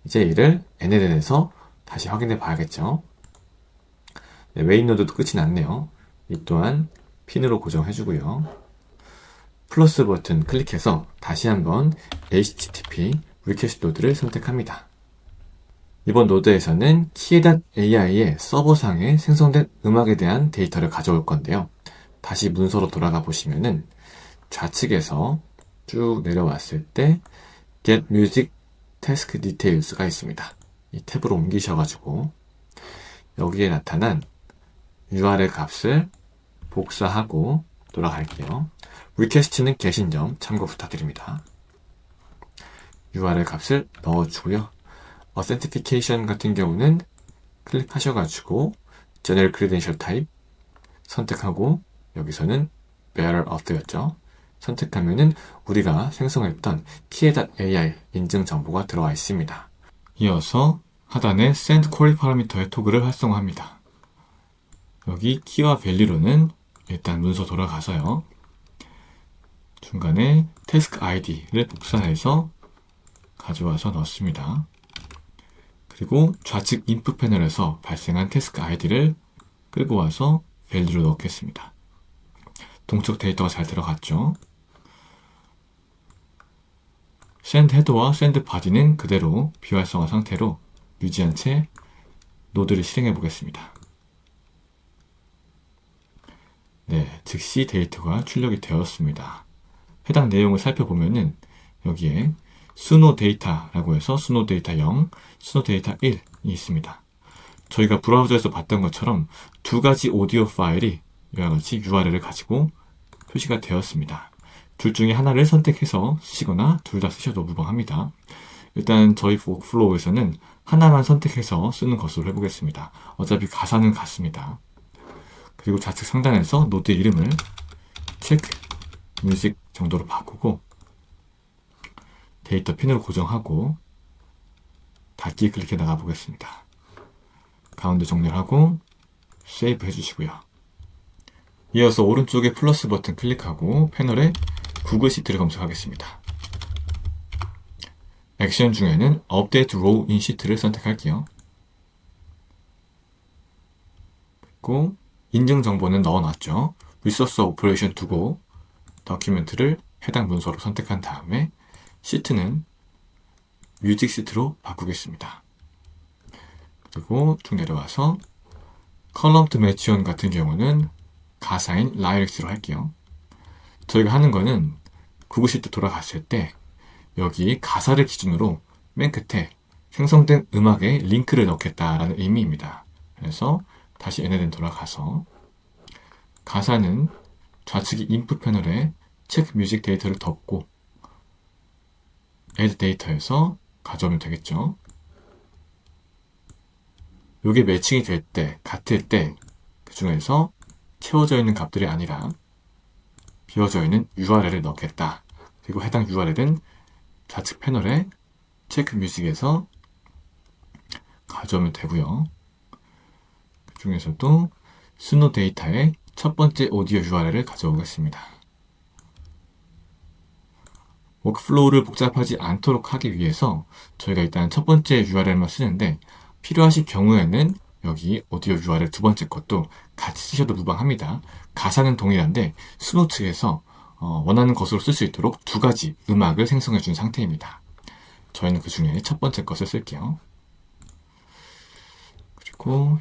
이제 이를 NLN에서 다시 확인해 봐야겠죠. 네, 웨인 노드도 끝이 났네요. 이 또한 핀으로 고정해 주고요. 플러스 버튼 클릭해서 다시 한번 HTTP 리퀘스트 노드를 선택합니다. 이번 노드에서는 kia.ai의 서버상에 생성된 음악에 대한 데이터를 가져올 건데요. 다시 문서로 돌아가 보시면은 좌측에서 쭉 내려왔을 때 Get Music Task Details가 있습니다. 이 탭으로 옮기셔가지고 여기에 나타난 URL 값을 복사하고 돌아갈게요. 리퀘스트는 계신 점 참고 부탁드립니다. URL 값을 넣어주고요. Authentication 같은 경우는 클릭하셔가지고 General Credential Type 선택하고 여기서는 Bearer Auth였죠. 선택하면은 우리가 생성했던 kia.ai 인증 정보가 들어와 있습니다. 이어서 하단에 Send Query 파라미터의 토글을 활성화합니다. 여기 키와 밸류로는 일단 문서 돌아가서요. 중간에 태스크 아이디를 복사해서 가져와서 넣습니다. 그리고 좌측 인풋 패널에서 발생한 태스크 아이디를 끌고 와서 밸류로 넣겠습니다. 동적 데이터가 잘 들어갔죠. send 헤더와 send body는 그대로 비활성화 상태로 유지한 채 노드를 실행해 보겠습니다. 네, 즉시 데이터가 출력이 되었습니다. 해당 내용을 살펴보면은 여기에 수노 데이터라고 해서 수노 데이터 0, 수노 데이터 1이 있습니다. 저희가 브라우저에서 봤던 것처럼 두 가지 오디오 파일이 이와 같이 URL을 가지고 표시가 되었습니다. 둘 중에 하나를 선택해서 쓰시거나 둘 다 쓰셔도 무방합니다. 일단 저희 워크플로우에서는 하나만 선택해서 쓰는 것으로 해보겠습니다. 어차피 가사는 같습니다. 그리고 좌측 상단에서 노드 이름을 체크 뮤직 정도로 바꾸고 데이터 핀으로 고정하고 닫기 클릭해 나가 보겠습니다. 가운데 정렬하고 세이브 해주시고요. 이어서 오른쪽에 플러스 버튼 클릭하고 패널에 구글 시트를 검색하겠습니다. 액션 중에는 업데이트 로우 인 시트를 선택할게요. 그리고 인증 정보는 넣어놨죠. 리소스 오퍼레이션 두고 더큐멘트를 해당 문서로 선택한 다음에 시트는 뮤직 시트로 바꾸겠습니다. 그리고 쭉 내려와서 컬럼 투 매치온 같은 경우는 가사인 라이렉스로 할게요. 저희가 하는 거는 구글 시트 돌아갔을 때 여기 가사를 기준으로 맨 끝에 생성된 음악에 링크를 넣겠다라는 의미입니다. 그래서 다시 얘네들 돌아가서 가사는 좌측이 인풋 패널에 체크 뮤직 데이터를 덮고 add 데이터에서 가져오면 되겠죠. 이게 매칭이 될 때, 같을 때 그 중에서 채워져 있는 값들이 아니라 비워져 있는 URL을 넣겠다. 그리고 해당 URL은 좌측 패널에 체크 뮤직에서 가져오면 되고요. 그 중에서도 스노 데이터의 첫 번째 오디오 URL을 가져오겠습니다. 워크플로우를 복잡하지 않도록 하기 위해서 저희가 일단 첫 번째 URL만 쓰는데 필요하실 경우에는 여기 오디오 URL 두 번째 것도 같이 쓰셔도 무방합니다. 가사는 동일한데 스노 측에서 원하는 것으로 쓸 수 있도록 두 가지 음악을 생성해 준 상태입니다. 저희는 그 중에 첫 번째 것을 쓸게요. 그리고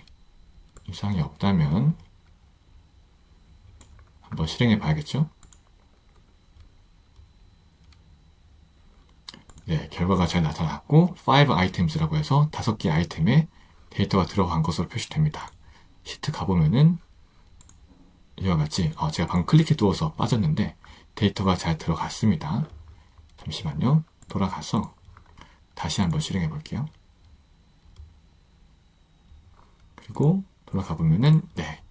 이상이 없다면 한번 실행해 봐야겠죠? 네, 결과가 잘 나타났고 5 items라고 해서 5개 아이템에 데이터가 들어간 것으로 표시됩니다. 시트 가보면은 이와 같이 제가 방금 클릭해 두어서 빠졌는데 데이터가 잘 들어갔습니다. 잠시만요. 돌아가서 다시 한번 실행해 볼게요. 그리고 돌아가 보면은 네,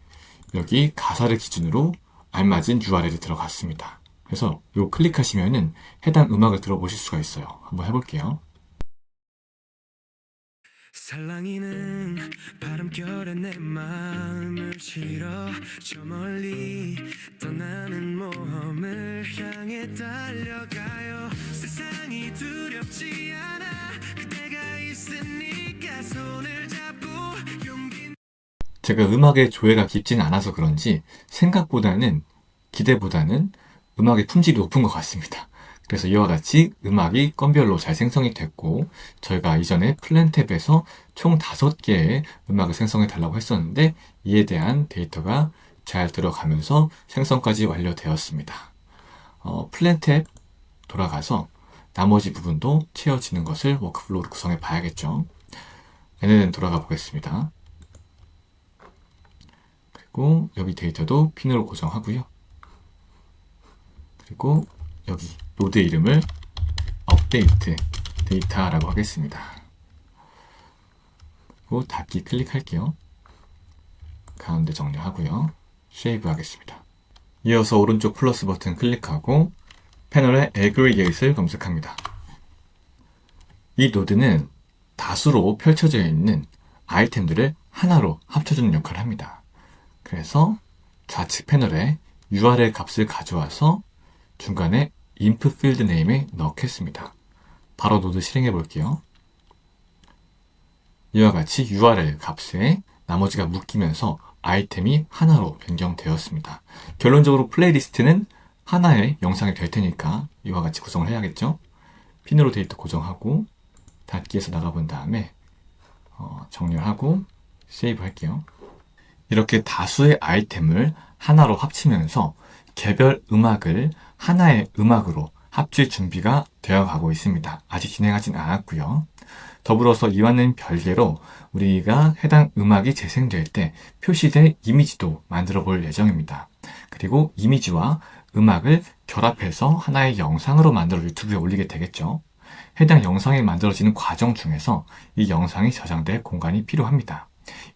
여기 가사를 기준으로 알맞은 URL이 들어갔습니다. 그래서 요 클릭하시면은 해당 음악을 들어보실 수가 있어요. 한번 해볼게요. 살랑이는 바람결에 내 마음을 실어 저 멀리 떠나는 모험을 향해 달려가요. 세상이 두렵지 않아 그대가 있으니까 손을 잡고 용기. 제가 음악의 조예가 깊진 않아서 그런지 생각보다는 기대보다는 음악의 품질이 높은 것 같습니다. 그래서 이와 같이 음악이 건별로 잘 생성이 됐고 저희가 이전에 플랜 탭에서 총 5개의 음악을 생성해 달라고 했었는데 이에 대한 데이터가 잘 들어가면서 생성까지 완료되었습니다. 플랜 탭 돌아가서 나머지 부분도 채워지는 것을 워크플로우로 구성해 봐야겠죠. 얘네는 돌아가 보겠습니다. 그리고 여기 데이터도 핀으로 고정하고요. 그리고 여기 노드 이름을 업데이트 데이터라고 하겠습니다. 그리고 닫기 클릭할게요. 가운데 정리하고요. 세이브 하겠습니다. 이어서 오른쪽 플러스 버튼 클릭하고 패널에 aggregate을 검색합니다. 이 노드는 다수로 펼쳐져 있는 아이템들을 하나로 합쳐주는 역할을 합니다. 그래서 좌측 패널에 URL 값을 가져와서 중간에 input field name에 넣겠습니다. 바로 노드 실행해 볼게요. 이와 같이 URL 값에 나머지가 묶이면서 아이템이 하나로 변경되었습니다. 결론적으로 플레이리스트는 하나의 영상이 될 테니까 이와 같이 구성을 해야겠죠. 핀으로 데이터 고정하고 닫기에서 나가본 다음에 정렬하고 세이브 할게요. 이렇게 다수의 아이템을 하나로 합치면서 개별 음악을 하나의 음악으로 합칠 준비가 되어 가고 있습니다. 아직 진행하진 않았고요. 더불어서 이와는 별개로 우리가 해당 음악이 재생될 때 표시될 이미지도 만들어 볼 예정입니다. 그리고 이미지와 음악을 결합해서 하나의 영상으로 만들어 유튜브에 올리게 되겠죠. 해당 영상이 만들어지는 과정 중에서 이 영상이 저장될 공간이 필요합니다.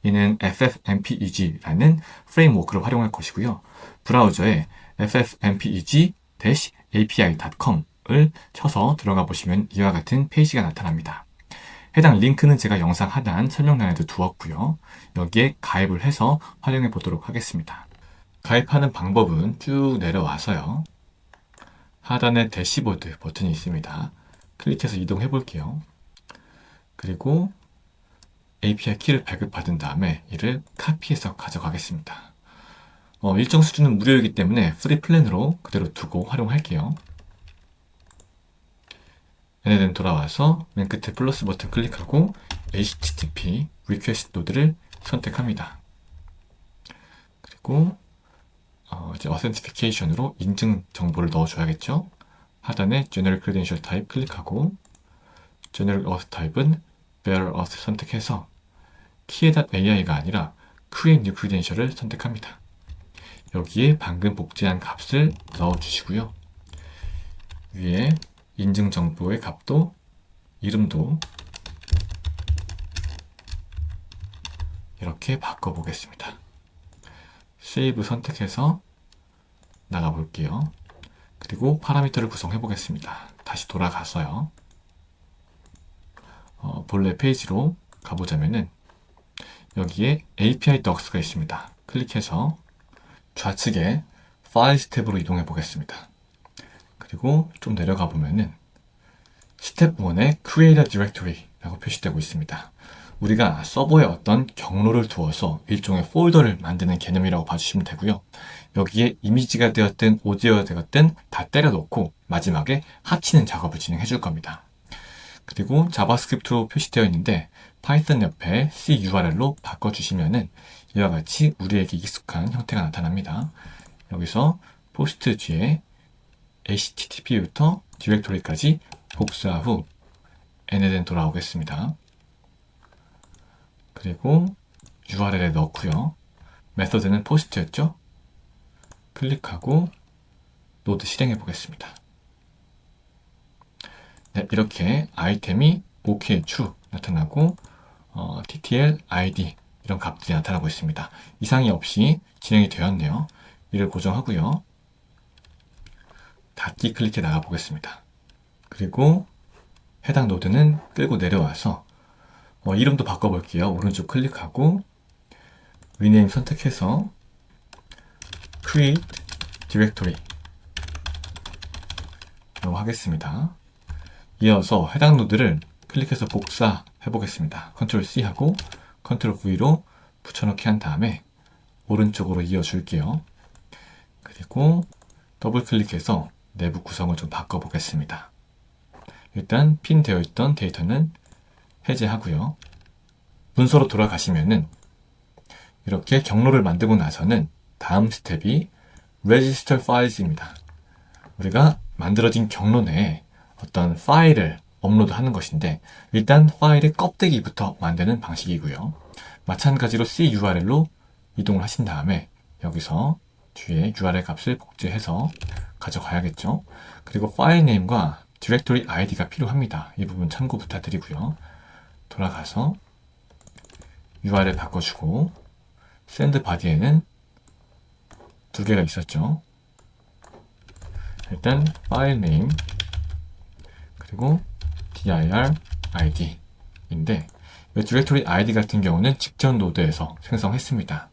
이는 FFmpeg라는 프레임워크를 활용할 것이고요. 브라우저에 ffmpeg-api.com을 쳐서 들어가 보시면 이와 같은 페이지가 나타납니다. 해당 링크는 제가 영상 하단 설명란에도 두었고요. 여기에 가입을 해서 활용해 보도록 하겠습니다. 가입하는 방법은 쭉 내려와서요. 하단에 대시보드 버튼이 있습니다. 클릭해서 이동해 볼게요. 그리고 API 키를 발급받은 다음에 이를 카피해서 가져가겠습니다. 일정 수준은 무료이기 때문에 프리 플랜으로 그대로 두고 활용할게요. 얘네들은 돌아와서 맨 끝에 플러스 버튼 클릭하고 HTTP 리퀘스트 노드를 선택합니다. 그리고 이제 어센티피케이션으로 인증 정보를 넣어줘야겠죠. 하단에 General Credential Type 클릭하고 General Auth Type은 Bearer Auth 선택해서 key.ai가 아니라 Create New Credential을 선택합니다. 여기에 방금 복제한 값을 넣어주시고요. 위에 인증 정보의 값도 이름도 이렇게 바꿔보겠습니다. 세이브 선택해서 나가볼게요. 그리고 파라미터를 구성해 보겠습니다. 다시 돌아가서요. 본래 페이지로 가보자면은 여기에 API Docs가 있습니다. 클릭해서 좌측에 Files 탭으로 이동해 보겠습니다. 그리고 좀 내려가 보면은 스텝 1에 Create a Directory 라고 표시되고 있습니다. 우리가 서버에 어떤 경로를 두어서 일종의 폴더를 만드는 개념이라고 봐주시면 되고요. 여기에 이미지가 되었든 오디오가 되었든 다 때려 넣고 마지막에 합치는 작업을 진행해 줄 겁니다. 그리고 자바스크립트로 표시되어 있는데 파이썬 옆에 C URL로 바꿔주시면은 이와 같이 우리에게 익숙한 형태가 나타납니다. 여기서 포스트 뒤에 HTTP부터 디렉토리까지 복사 후 얘네들은 돌아오겠습니다. 그리고 URL에 넣고요. 메서드는 포스트였죠? 클릭하고 노드 실행해 보겠습니다. 네, 이렇게 아이템이 OK, true 나타나고 TTL, ID 이런 값들이 나타나고 있습니다. 이상이 없이 진행이 되었네요. 이를 고정하고요. 닫기 클릭해 나가 보겠습니다. 그리고 해당 노드는 끌고 내려와서 이름도 바꿔볼게요. 오른쪽 클릭하고 Rename 선택해서 Create Directory 라고 하겠습니다. 이어서 해당 노드를 클릭해서 복사해 보겠습니다. Ctrl C 하고 Ctrl V로 붙여넣기 한 다음에 오른쪽으로 이어줄게요. 그리고 더블 클릭해서 내부 구성을 좀 바꿔보겠습니다. 일단 핀 되어 있던 데이터는 해제하고요. 문서로 돌아가시면은 이렇게 경로를 만들고 나서는 다음 스텝이 Register Files입니다. 우리가 만들어진 경로 내에 어떤 파일을 업로드하는 것인데 일단 파일의 껍데기부터 만드는 방식이고요. 마찬가지로 C URL로 이동을 하신 다음에 여기서 뒤에 URL 값을 복제해서 가져가야겠죠. 그리고 파일 네임과 디렉토리 아이디가 필요합니다. 이 부분 참고 부탁드리고요. 돌아가서 URL 바꿔주고 send body에는 두 개가 있었죠. 일단 파일 네임 그리고 dir id인데 이 디렉토리 id 같은 경우는 직전 노드에서 생성했습니다.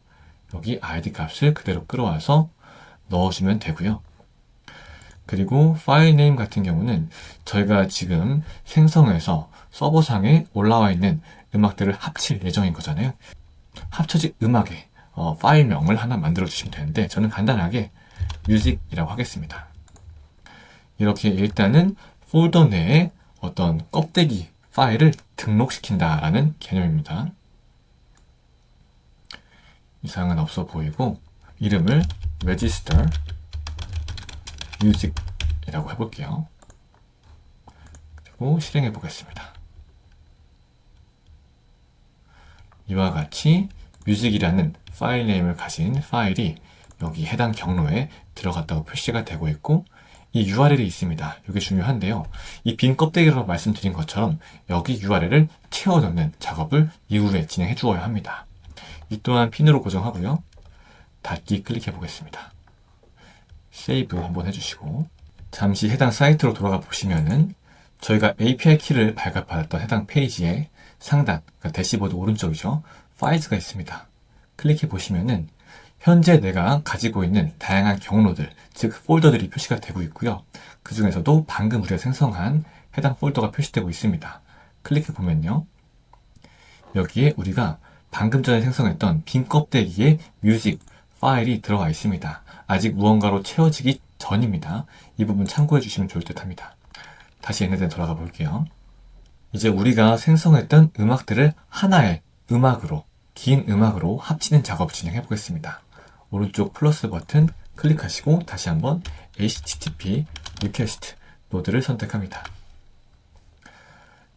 여기 id 값을 그대로 끌어와서 넣어주면 되고요. 그리고 파일 네임 같은 경우는 저희가 지금 생성해서 서버상에 올라와 있는 음악들을 합칠 예정인 거잖아요. 합쳐진 음악의 파일명을 하나 만들어 주시면 되는데 저는 간단하게 music이라고 하겠습니다. 이렇게 일단은 폴더 내에 어떤 껍데기 파일을 등록시킨다라는 개념입니다. 이상은 없어 보이고 이름을 register music이라고 해볼게요. 그리고 실행해 보겠습니다. 이와 같이 music이라는 파일 네임을 가진 파일이 여기 해당 경로에 들어갔다고 표시가 되고 있고 이 URL이 있습니다. 이게 중요한데요. 이 빈 껍데기라고 말씀드린 것처럼 여기 URL을 채워 넣는 작업을 이후에 진행해 주어야 합니다. 이 또한 핀으로 고정하고요. 닫기 클릭해 보겠습니다. 세이브 한번 해주시고 잠시 해당 사이트로 돌아가 보시면은 저희가 API 키를 발급받았던 해당 페이지의 상단, 그러니까 대시보드 오른쪽이죠. 파일즈가 있습니다. 클릭해 보시면은 현재 내가 가지고 있는 다양한 경로들, 즉 폴더들이 표시가 되고 있고요. 그 중에서도 방금 우리가 생성한 해당 폴더가 표시되고 있습니다. 클릭해 보면요. 여기에 우리가 방금 전에 생성했던 빈 껍데기에 뮤직 파일이 들어가 있습니다. 아직 무언가로 채워지기 전입니다. 이 부분 참고해 주시면 좋을 듯 합니다. 다시 얘네들 돌아가 볼게요. 이제 우리가 생성했던 음악들을 하나의 음악으로, 긴 음악으로 합치는 작업을 진행해 보겠습니다. 오른쪽 플러스 버튼 클릭하시고 다시 한번 HTTP request 노드를 선택합니다.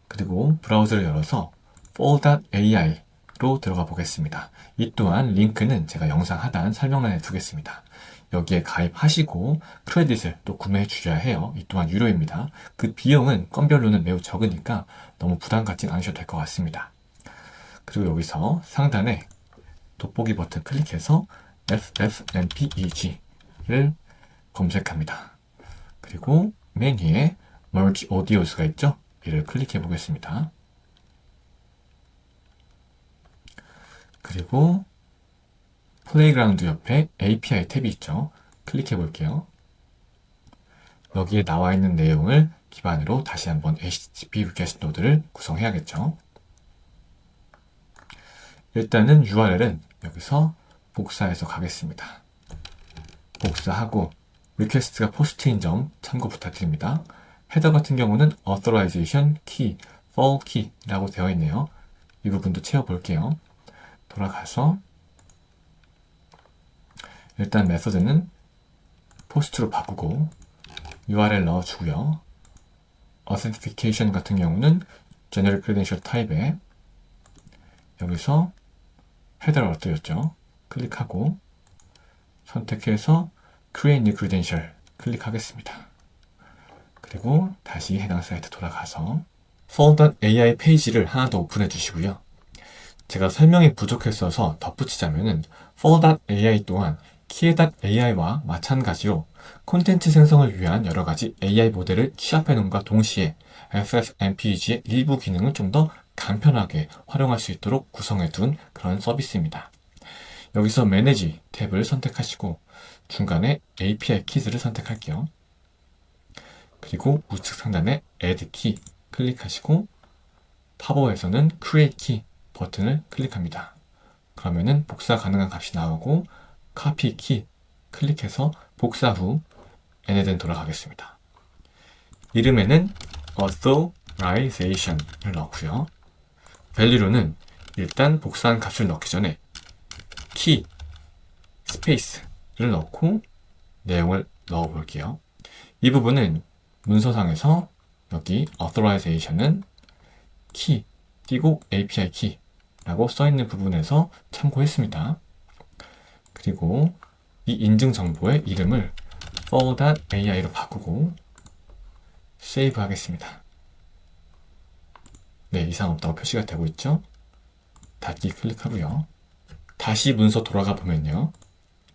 그리고 브라우저를 열어서 fall.ai로 들어가 보겠습니다. 이 또한 링크는 제가 영상 하단 설명란에 두겠습니다. 여기에 가입하시고 크레딧을 또 구매해 주셔야 해요. 이 또한 유료입니다. 그 비용은 건별로는 매우 적으니까 너무 부담 갖진 않으셔도 될 것 같습니다. 그리고 여기서 상단에 돋보기 버튼 클릭해서 FFmpeg를 검색합니다. 그리고 메뉴에 Merge Audios가 있죠? 이를 클릭해 보겠습니다. 그리고 플레이그라운드 옆에 API 탭이 있죠? 클릭해 볼게요. 여기에 나와 있는 내용을 기반으로 다시 한번 HTTP request 노드를 구성해야겠죠? 일단은 URL은 여기서 복사해서 가겠습니다. 복사하고 리퀘스트가 포스트인 점 참고 부탁드립니다. 헤더 같은 경우는 authorization key, fall key라고 되어 있네요. 이 부분도 채워볼게요. 돌아가서 일단 메서드는 포스트로 바꾸고 URL 넣어주고요. authentication 같은 경우는 generic credential 타입에 여기서 헤더를 엎드렸죠. 클릭하고 선택해서 create new credential 클릭하겠습니다. 그리고 다시 해당 사이트 돌아가서 fall.ai 페이지를 하나 더 오픈해 주시고요. 제가 설명이 부족했어서 덧붙이자면은 fall.ai 또한 key.ai와 마찬가지로 콘텐츠 생성을 위한 여러 가지 AI 모델을 취합해 놓음과 동시에 FFmpeg의 일부 기능을 좀 더 간편하게 활용할 수 있도록 구성해 둔 그런 서비스입니다. 여기서 Manage 탭을 선택하시고 중간에 API 키즈를 선택할게요. 그리고 우측 상단에 Add Key 클릭하시고 팝업에서는 Create Key 버튼을 클릭합니다. 그러면은 복사 가능한 값이 나오고 Copy Key 클릭해서 복사 후 얘네들 돌아가겠습니다. 이름에는 authorization을 넣고요. 밸류로는 일단 복사한 값을 넣기 전에 key, 스페이스를 넣고 내용을 넣어 볼게요. 이 부분은 문서상에서 여기 authorization은 key 띄고 API key라고 써있는 부분에서 참고했습니다. 그리고 이 인증 정보의 이름을 fall.ai로 바꾸고 세이브 하겠습니다. 네, 이상 없다고 표시가 되고 있죠? 닫기 클릭하고요. 다시 문서 돌아가 보면요.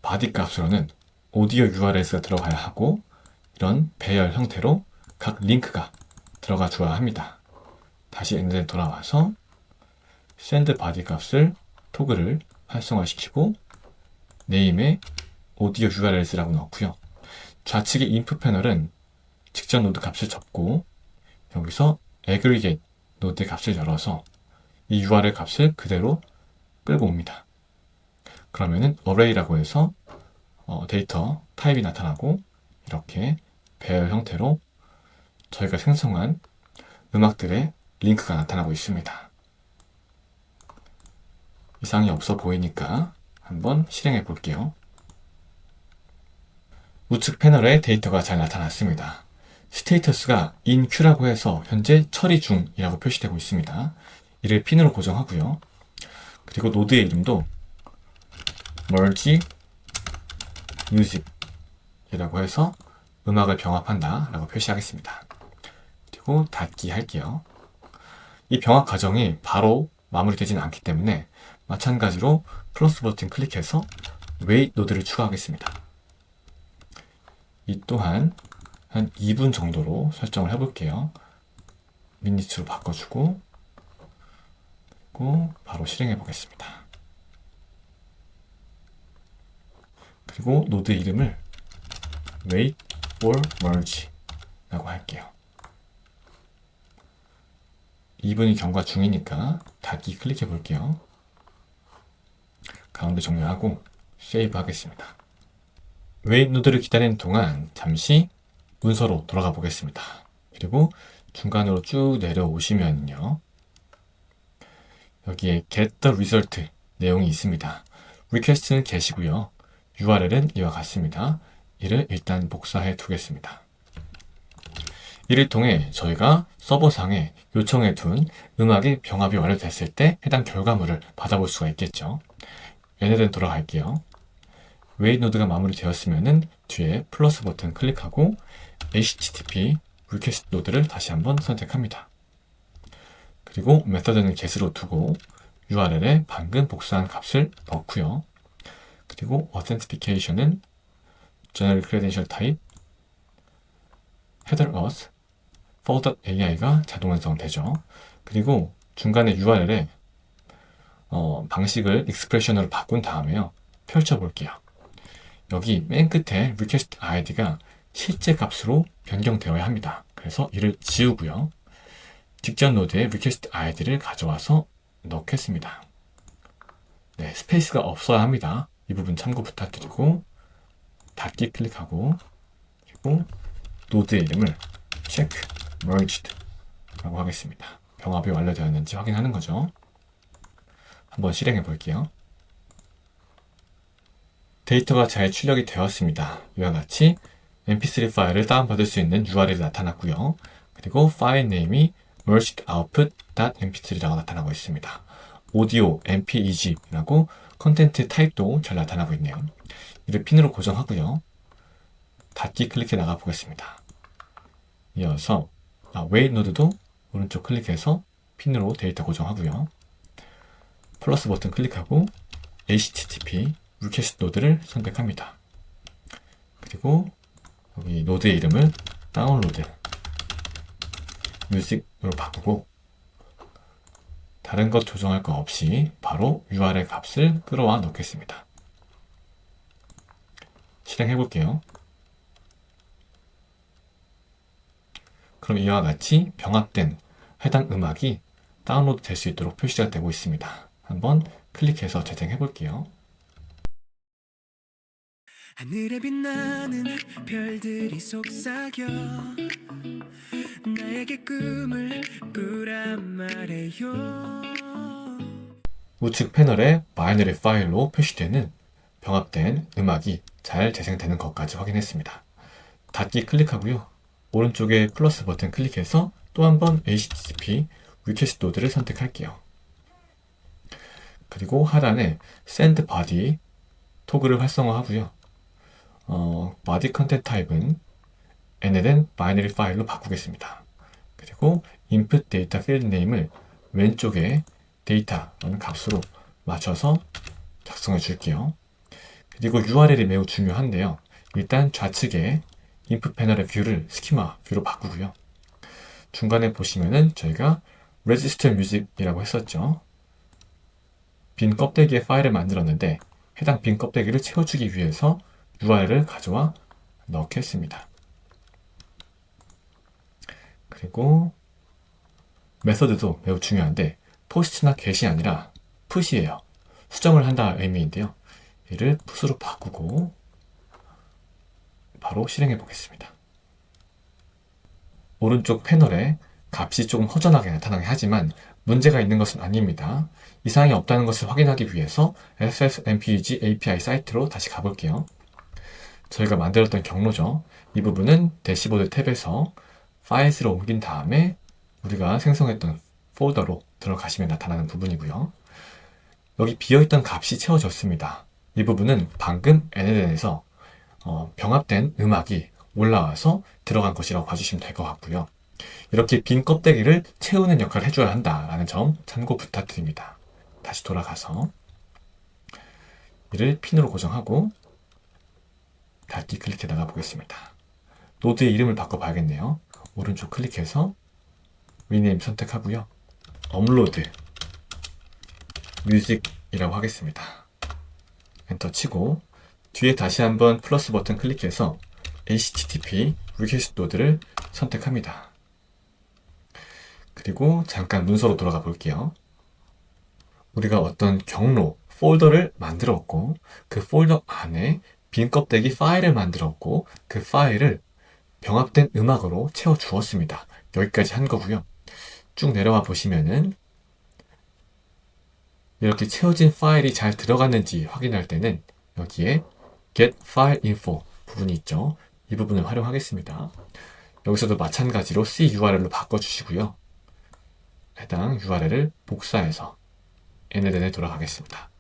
바디 값으로는 오디오 URL가 들어가야 하고 이런 배열 형태로 각 링크가 들어가 줘야 합니다. 다시 엔드에 돌아와서 send 바디 값을 토글을 활성화시키고 네임에 오디오 URLs라고 넣고요. 좌측의 인풋 패널은 직전 노드 값을 접고 여기서 aggregate 노드 값을 열어서 이 URL 값을 그대로 끌고 옵니다. 그러면은 array라고 해서 데이터 타입이 나타나고 이렇게 배열 형태로 저희가 생성한 음악들의 링크가 나타나고 있습니다. 이상이 없어 보이니까 한번 실행해 볼게요. 우측 패널에 데이터가 잘 나타났습니다. 스테이터스가 in queue라고 해서 현재 처리 중이라고 표시되고 있습니다. 이를 핀으로 고정하고요. 그리고 노드의 이름도 merge music 이라고 해서 음악을 병합한다 라고 표시하겠습니다. 그리고 닫기 할게요. 이 병합 과정이 바로 마무리되지는 않기 때문에 마찬가지로 플러스 버튼 클릭해서 wait 노드를 추가하겠습니다. 이 또한 한 2분 정도로 설정을 해볼게요. 미니트로 바꿔주고 그리고 바로 실행해 보겠습니다. 그리고 노드 이름을 wait for merge 라고 할게요. 2분이 경과 중이니까 닫기 클릭해 볼게요. 가운데 종료하고 세이브 하겠습니다. 웨이트 노드를 기다리는 동안 잠시 문서로 돌아가 보겠습니다. 그리고 중간으로 쭉 내려오시면요. 여기에 get the result 내용이 있습니다. request는 get이고요. URL은 이와 같습니다. 이를 일단 복사해 두겠습니다. 이를 통해 저희가 서버상에 요청해 둔 음악의 병합이 완료됐을 때 해당 결과물을 받아볼 수가 있겠죠. 얘네들 돌아갈게요. 웨이트 노드가 마무리되었으면 뒤에 플러스 버튼 클릭하고 HTTP 리퀘스트 노드를 다시 한번 선택합니다. 그리고 메서드는 get으로 두고 URL에 방금 복사한 값을 넣고요. 그리고 authentication은 general credential type header auth for.ai가 자동 완성되죠. 그리고 중간에 URL에 방식을 익스프레션으로 바꾼 다음에요. 펼쳐볼게요. 여기 맨 끝에 request id가 실제 값으로 변경되어야 합니다. 그래서 이를 지우고요. 직전 노드에 request id를 가져와서 넣겠습니다. 네, 스페이스가 없어야 합니다. 이 부분 참고 부탁드리고 닫기 클릭하고 그리고 노드의 이름을 check merged 라고 하겠습니다. 병합이 완료되었는지 확인하는 거죠. 한번 실행해 볼게요. 데이터가 잘 출력이 되었습니다. 이와 같이 mp3 파일을 다운받을 수 있는 URL이 나타났고요. 그리고 파일 네임이 mergedoutput.mp3라고 나타나고 있습니다. 오디오, mpeg 라고 컨텐트 타입도 잘 나타나고 있네요. 이를 핀으로 고정하고요. 닫기 클릭해 나가 보겠습니다. 이어서 웨이트 노드도 오른쪽 클릭해서 핀으로 데이터 고정하고요. 플러스 버튼 클릭하고 HTTP 리퀘스트 노드를 선택합니다. 그리고 여기 노드의 이름을 다운로드 뮤직으로 바꾸고 다른 것 조정할 거 없이 바로 URL 값을 끌어와 넣겠습니다. 실행해 볼게요. 그럼 이와 같이 병합된 해당 음악이 다운로드 될 수 있도록 표시가 되고 있습니다. 한번 클릭해서 재생해 볼게요. 하늘에 빛나는 별들이 속삭여 나에게 꿈을 꾸란 말해요. 우측 패널에 바이너리 파일로 표시되는 병합된 음악이 잘 재생되는 것까지 확인했습니다. 닫기 클릭하고요. 오른쪽에 플러스 버튼 클릭해서 또 한 번 HTTP 리퀘스트 노드를 선택할게요. 그리고 하단에 Send Body 토글을 활성화하고요. Body Content Type는 NLN 바이너리 파일로 바꾸겠습니다. 그리고 Input Data Field Name을 왼쪽에 데이터라는 값으로 맞춰서 작성해 줄게요. 그리고 URL이 매우 중요한데요. 일단 좌측에 인풋 패널의 뷰를 스키마 뷰로 바꾸고요. 중간에 보시면은 저희가 Register Music이라고 했었죠. 빈 껍데기의 파일을 만들었는데 해당 빈 껍데기를 채워주기 위해서 URL을 가져와 넣겠습니다. 그리고 메서드도 매우 중요한데 포스트나 get이 아니라 put이에요. 수정을 한다 의미인데요. 이를 put으로 바꾸고 바로 실행해 보겠습니다. 오른쪽 패널에 값이 조금 허전하게 나타나게 하지만 문제가 있는 것은 아닙니다. 이상이 없다는 것을 확인하기 위해서 FFmpeg API 사이트로 다시 가볼게요. 저희가 만들었던 경로죠. 이 부분은 대시보드 탭에서 파일스로 옮긴 다음에 우리가 생성했던 폴더로 들어가시면 나타나는 부분이고요. 여기 비어있던 값이 채워졌습니다. 이 부분은 방금 NLN에서 병합된 음악이 올라와서 들어간 것이라고 봐주시면 될 것 같고요. 이렇게 빈 껍데기를 채우는 역할을 해줘야 한다라는 점 참고 부탁드립니다. 다시 돌아가서 이를 핀으로 고정하고 닫기 클릭해 나가 보겠습니다. 노드의 이름을 바꿔봐야겠네요. 오른쪽 클릭해서 리네임 선택하고요. 업로드 뮤직이라고 하겠습니다. 엔터 치고 뒤에 다시 한번 플러스 버튼 클릭해서 HTTP 리퀘스트 노드를 선택합니다. 그리고 잠깐 문서로 돌아가 볼게요. 우리가 어떤 경로, 폴더를 만들었고 그 폴더 안에 빈 껍데기 파일을 만들었고 그 파일을 병합된 음악으로 채워 주었습니다. 여기까지 한 거고요. 쭉 내려와 보시면은 이렇게 채워진 파일이 잘 들어갔는지 확인할 때는 여기에 Get File Info 부분이 있죠. 이 부분을 활용하겠습니다. 여기서도 마찬가지로 CURL로 바꿔주시고요. 해당 URL을 복사해서 얘네들에 돌아가겠습니다.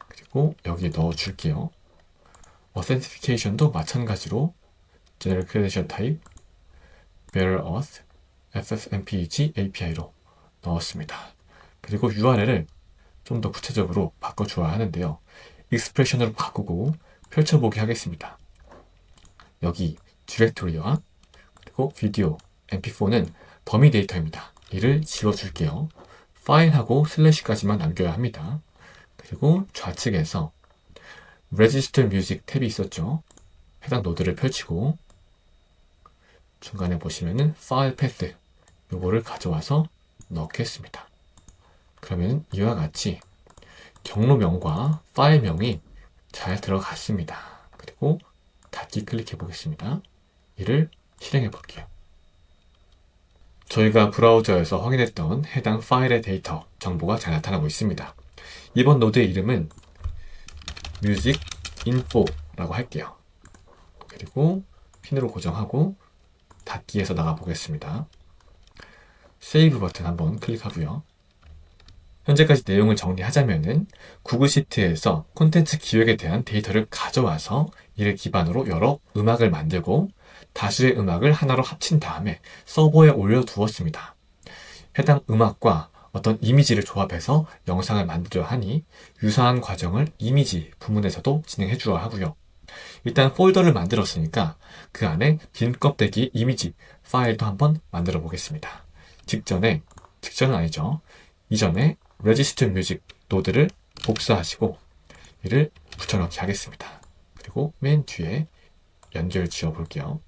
그리고 여기에 넣어줄게요. Authentication도 마찬가지로 General Credential Type, Bearer Auth, FFmpeg API로 넣었습니다. 그리고 URL을 좀 더 구체적으로 바꿔줘야 하는데요. 익스프레션으로 바꾸고 펼쳐보게 하겠습니다. 여기 디렉토리와 그리고 비디오, mp4는 더미 데이터입니다. 이를 지워줄게요. 파일하고 슬래시까지만 남겨야 합니다. 그리고 좌측에서 Register Music 탭이 있었죠. 해당 노드를 펼치고 중간에 보시면은 파일 패스 요거를 가져와서 넣겠습니다. 그러면 이와 같이 경로명과 파일명이 잘 들어갔습니다. 그리고 닫기 클릭해 보겠습니다. 이를 실행해 볼게요. 저희가 브라우저에서 확인했던 해당 파일의 데이터 정보가 잘 나타나고 있습니다. 이번 노드의 이름은 Music Info라고 할게요. 그리고 핀으로 고정하고 닫기에서 나가 보겠습니다. 세이브 버튼 한번 클릭하고요. 현재까지 내용을 정리하자면은 구글 시트에서 콘텐츠 기획에 대한 데이터를 가져와서 이를 기반으로 여러 음악을 만들고 다수의 음악을 하나로 합친 다음에 서버에 올려두었습니다. 해당 음악과 어떤 이미지를 조합해서 영상을 만들어야 하니 유사한 과정을 이미지 부문에서도 진행해 주어야 하고요. 일단 폴더를 만들었으니까 그 안에 빈 껍데기 이미지 파일도 한번 만들어 보겠습니다. 직전은 아니죠. 이전에 Register Music 노드를 복사하시고 이를 붙여넣기 하겠습니다. 그리고 맨 뒤에 연결 지어 볼게요.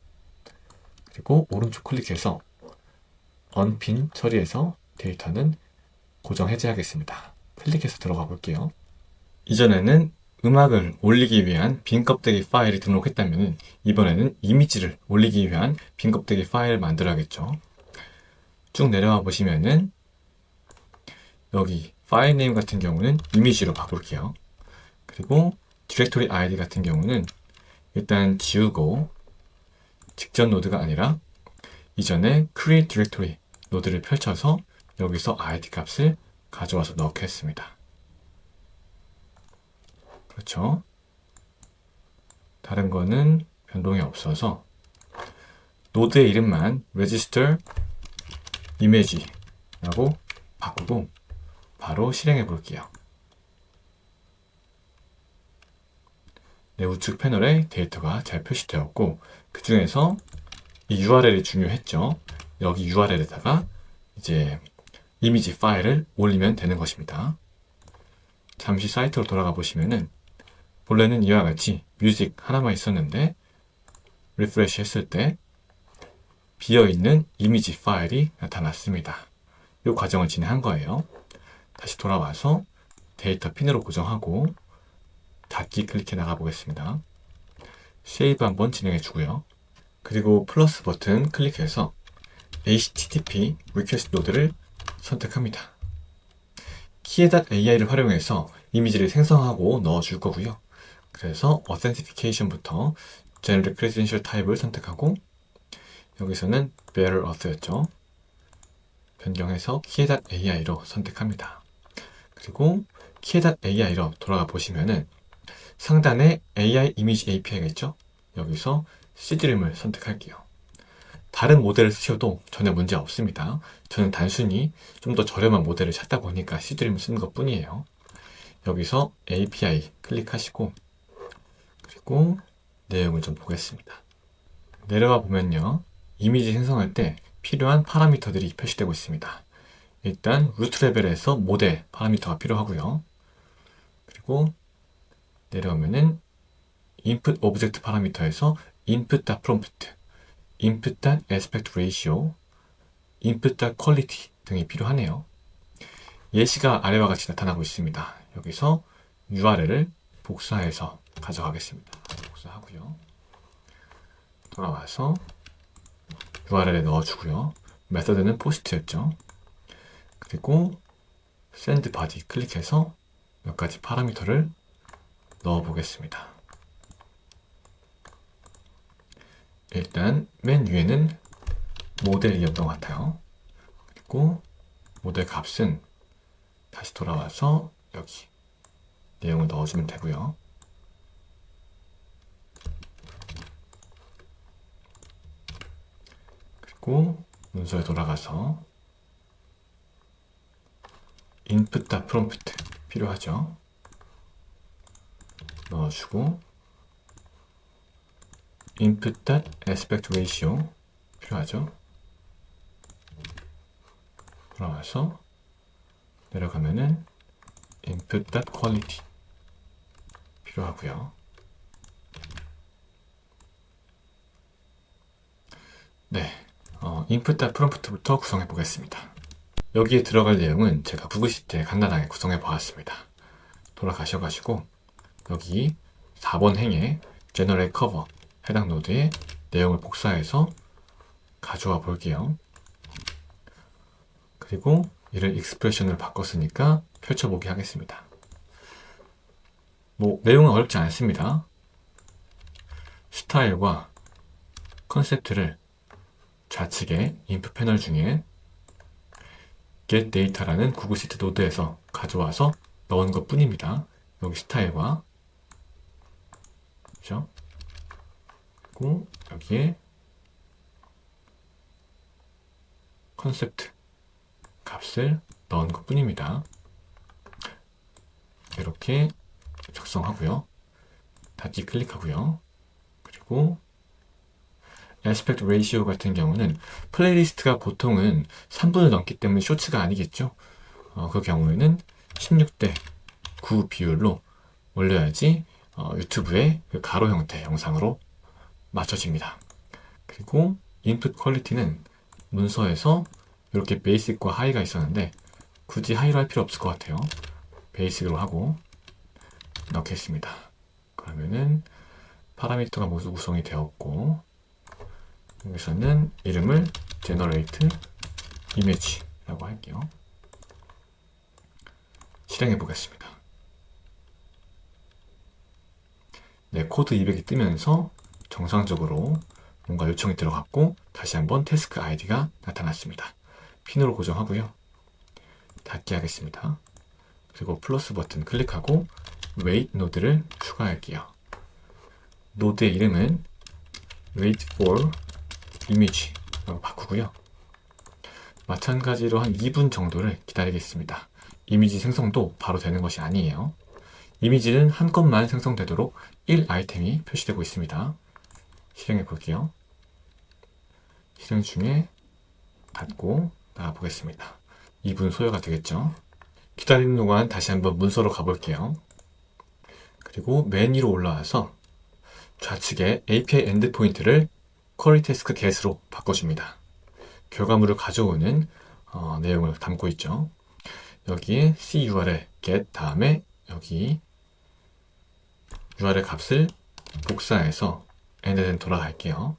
그리고 오른쪽 클릭해서 언핀 처리해서 데이터는 고정 해제하겠습니다. 클릭해서 들어가 볼게요. 이전에는 음악을 올리기 위한 빈 껍데기 파일을 등록했다면 이번에는 이미지를 올리기 위한 빈 껍데기 파일을 만들어야겠죠. 쭉 내려와 보시면은 여기 파일 네임 같은 경우는 이미지로 바꿀게요. 그리고 디렉토리 아이디 같은 경우는 일단 지우고 직전 노드가 아니라 이전에 create directory 노드를 펼쳐서 여기서 id 값을 가져와서 넣겠습니다. 그렇죠. 다른 거는 변동이 없어서 노드의 이름만 register image라고 바꾸고 바로 실행해 볼게요. 네, 우측 패널에 데이터가 잘 표시되었고 그 중에서 이 URL이 중요했죠. 여기 URL에다가 이제 이미지 파일을 올리면 되는 것입니다. 잠시 사이트로 돌아가 보시면은 본래는 이와 같이 뮤직 하나만 있었는데 리프레시 했을 때 비어있는 이미지 파일이 나타났습니다. 이 과정을 진행한 거예요. 다시 돌아와서 데이터 핀으로 고정하고 닫기 클릭해 나가 보겠습니다. 세이브 한번 진행해 주고요. 그리고 플러스 버튼 클릭해서 HTTP 리퀘스트 노드를 선택합니다. Key.ai를 활용해서 이미지를 생성하고 넣어줄 거고요. 그래서 Authentication부터 General Credential Type을 선택하고 여기서는 Bearer Auth였죠. 변경해서 Key.ai로 선택합니다. 그리고 Key.ai로 돌아가 보시면은 상단에 AI 이미지 API가 있죠. 여기서 C드림을 선택할게요. 다른 모델을 쓰셔도 전혀 문제 없습니다. 저는 단순히 좀 더 저렴한 모델을 찾다 보니까 C드림을 쓰는 것 뿐이에요. 여기서 API 클릭하시고 그리고 내용을 좀 보겠습니다. 내려와 보면요. 이미지 생성할 때 필요한 파라미터들이 표시되고 있습니다. 일단 루트 레벨에서 모델 파라미터가 필요하고요. 그리고 내려오면은 input object 파라미터에서 input.prompt, input.aspect ratio, input.quality 등이 필요하네요. 예시가 아래와 같이 나타나고 있습니다. 여기서 URL을 복사해서 가져가겠습니다. 복사하고요. 돌아와서 URL에 넣어주고요. 메서드는 포스트였죠. 그리고 send body 클릭해서 몇 가지 파라미터를 넣어 보겠습니다. 일단 맨 위에는 모델이었던 것 같아요. 그리고 모델 값은 다시 돌아와서 여기 내용을 넣어주면 되고요. 그리고 문서에 돌아가서 input.prompt 필요하죠. 넣어주고 input.aspect ratio 필요하죠. 돌아와서 내려가면은 input.quality 필요하고요. 네, input.prompt부터 구성해 보겠습니다. 여기에 들어갈 내용은 제가 구글 시트에 간단하게 구성해 보았습니다. 돌아가셔가지고 여기 4번 행에 generate cover 해당 노드에 내용을 복사해서 가져와 볼게요. 그리고 이를 익스프레션으로 바꿨으니까 펼쳐보기 하겠습니다. 내용은 어렵지 않습니다. 스타일과 컨셉트를 좌측에 인풋 패널 중에 get data라는 구글 시트 노드에서 가져와서 넣은 것 뿐입니다. 여기 스타일과 그렇죠? 그리고 여기에 컨셉트 값을 넣은 것 뿐입니다. 이렇게 작성하고요. 닫기 클릭하고요. 그리고 aspect ratio 같은 경우는 플레이리스트가 보통은 3분을 넘기 때문에 쇼츠가 아니겠죠. 그 경우에는 16대 9 비율로 올려야지 유튜브의 그 가로 형태 영상으로 맞춰집니다. 그리고 input quality는 문서에서 이렇게 베이직과 하이가 있었는데 굳이 하이로 할 필요 없을 것 같아요. 베이직으로 하고 넣겠습니다. 그러면은 파라미터가 모두 구성이 되었고 여기서는 이름을 generate image라고 할게요. 실행해 보겠습니다. 네, 코드 200이 뜨면서 정상적으로 뭔가 요청이 들어갔고 다시 한번 태스크 아이디가 나타났습니다. 핀으로 고정하고요. 닫기 하겠습니다. 그리고 플러스 버튼 클릭하고 wait 노드를 추가할게요. 노드의 이름은 wait for image라고 바꾸고요. 마찬가지로 한 2분 정도를 기다리겠습니다. 이미지 생성도 바로 되는 것이 아니에요. 이미지는 한 건만 생성되도록 1 아이템이 표시되고 있습니다. 실행해 볼게요. 실행 중에 닫고 나가 보겠습니다. 2분 소요가 되겠죠. 기다리는 동안 다시 한번 문서로 가볼게요. 그리고 맨 위로 올라와서 좌측에 API 엔드포인트를 쿼리 태스크 get으로 바꿔줍니다. 결과물을 가져오는 내용을 담고 있죠. 여기에 CURL get 다음에 여기 URL 값을 복사해서 엔드된 돌아갈게요.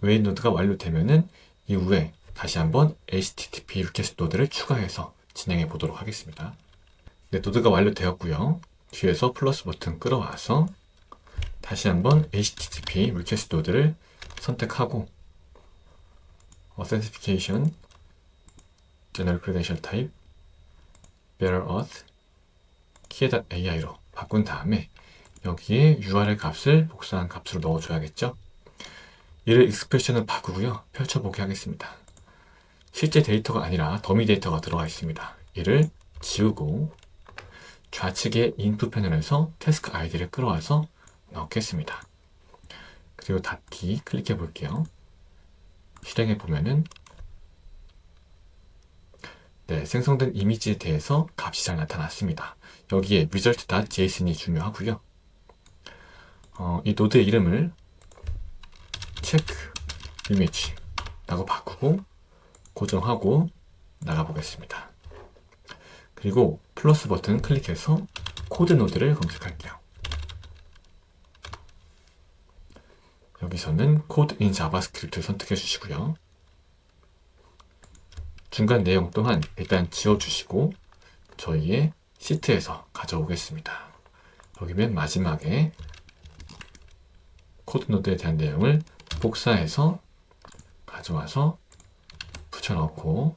웨인 노드가 완료되면은 이후에 다시 한번 HTTP 리퀘스트 노드를 추가해서 진행해 보도록 하겠습니다. 네, 노드가 완료되었고요. 뒤에서 플러스 버튼 끌어와서 다시 한번 HTTP 리퀘스트 노드를 선택하고 Authentication, General Credential Type, Bearer Auth, Key.ai로 바꾼 다음에 여기에 URL 값을 복사한 값으로 넣어줘야겠죠. 이를 익스프레션을 바꾸고요. 펼쳐보게 하겠습니다. 실제 데이터가 아니라 더미 데이터가 들어가 있습니다. 이를 지우고 좌측의 인풋 패널에서 태스크 아이디를 끌어와서 넣겠습니다. 그리고 닫기 클릭해 볼게요. 실행해 보면은 네, 생성된 이미지에 대해서 값이 잘 나타났습니다. 여기에 result.json이 중요하고요. 이 노드의 이름을 check image 라고 바꾸고 고정하고 나가보겠습니다. 그리고 플러스 버튼 클릭해서 코드 노드를 검색할게요. 여기서는 Code in JavaScript를 선택해 주시고요. 중간 내용 또한 일단 지워주시고 저희의 시트에서 가져오겠습니다. 여기 맨 마지막에 코드 노드에 대한 내용을 복사해서 가져와서 붙여넣고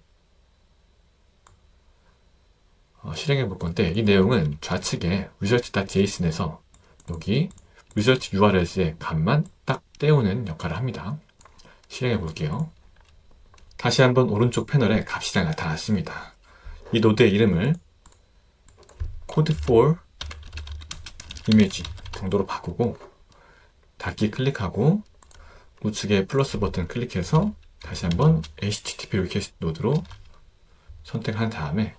실행해 볼 건데, 이 내용은 좌측에 result.json에서 여기 result urls의 값만 딱 떼우는 역할을 합니다. 실행해 볼게요. 다시 한번 오른쪽 패널에 값이 나타났습니다. 이 노드의 이름을 code for image 정도로 바꾸고 닫기 클릭하고 우측에 플러스 버튼 클릭해서 다시 한번 http request 노드로 선택한 다음에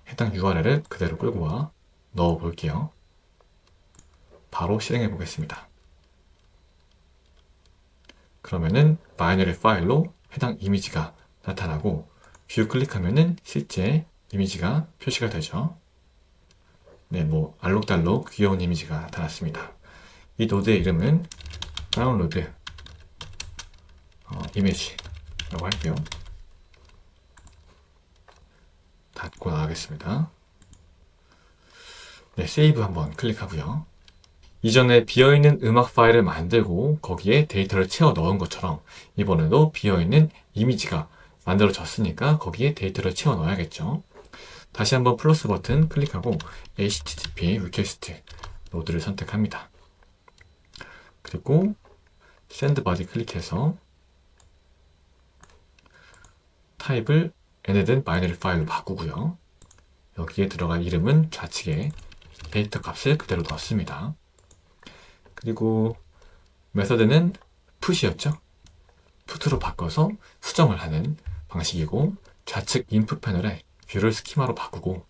해당 URL을 그대로 끌고 와 넣어 볼게요. 바로 실행해 보겠습니다. 그러면은 바이너리 파일로 해당 이미지가 나타나고 뷰 클릭하면은 실제 이미지가 표시가 되죠. 네, 뭐 알록달록 귀여운 이미지가 나타났습니다. 이 노드의 이름은 다운로드 이미지라고 할게요. 닫고 나가겠습니다. 네, 세이브 한번 클릭하고요. 이전에 비어있는 음악 파일을 만들고 거기에 데이터를 채워 넣은 것처럼 이번에도 비어있는 이미지가 만들어졌으니까 거기에 데이터를 채워 넣어야겠죠. 다시 한번 플러스 버튼 클릭하고 http request 노드를 선택합니다. 그리고 send body 클릭해서 타입을 n에든 바이너리 파일로 바꾸고요. 여기에 들어갈 이름은 좌측에 데이터 값을 그대로 넣습니다. 그리고 메서드는 put이었죠. put로 바꿔서 수정을 하는 방식이고, 좌측 인풋 패널에 뷰를 스키마로 바꾸고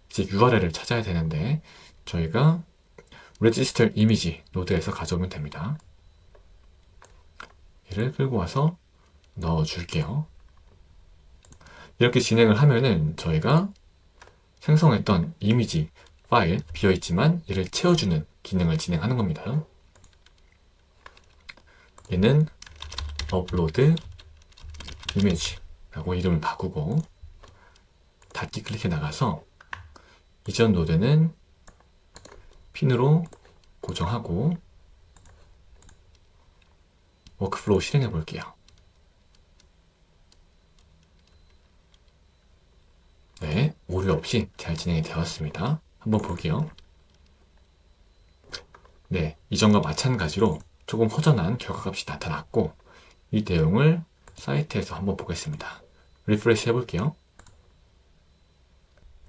이제 URL을 찾아야 되는데 저희가 register image 노드에서 가져오면 됩니다. 얘를 끌고 와서 넣어줄게요. 이렇게 진행을 하면은 저희가 생성했던 이미지 파일 비어있지만 이를 채워주는 기능을 진행하는 겁니다. 얘는 upload image라고 이름을 바꾸고 닫기 클릭해 나가서 이전 노드는 핀으로 고정하고 워크플로우 실행해 볼게요. 네, 오류 없이 잘 진행이 되었습니다. 한번 볼게요. 네, 이전과 마찬가지로 조금 허전한 결과값이 나타났고 이 내용을 사이트에서 한번 보겠습니다. 리프레시 해볼게요.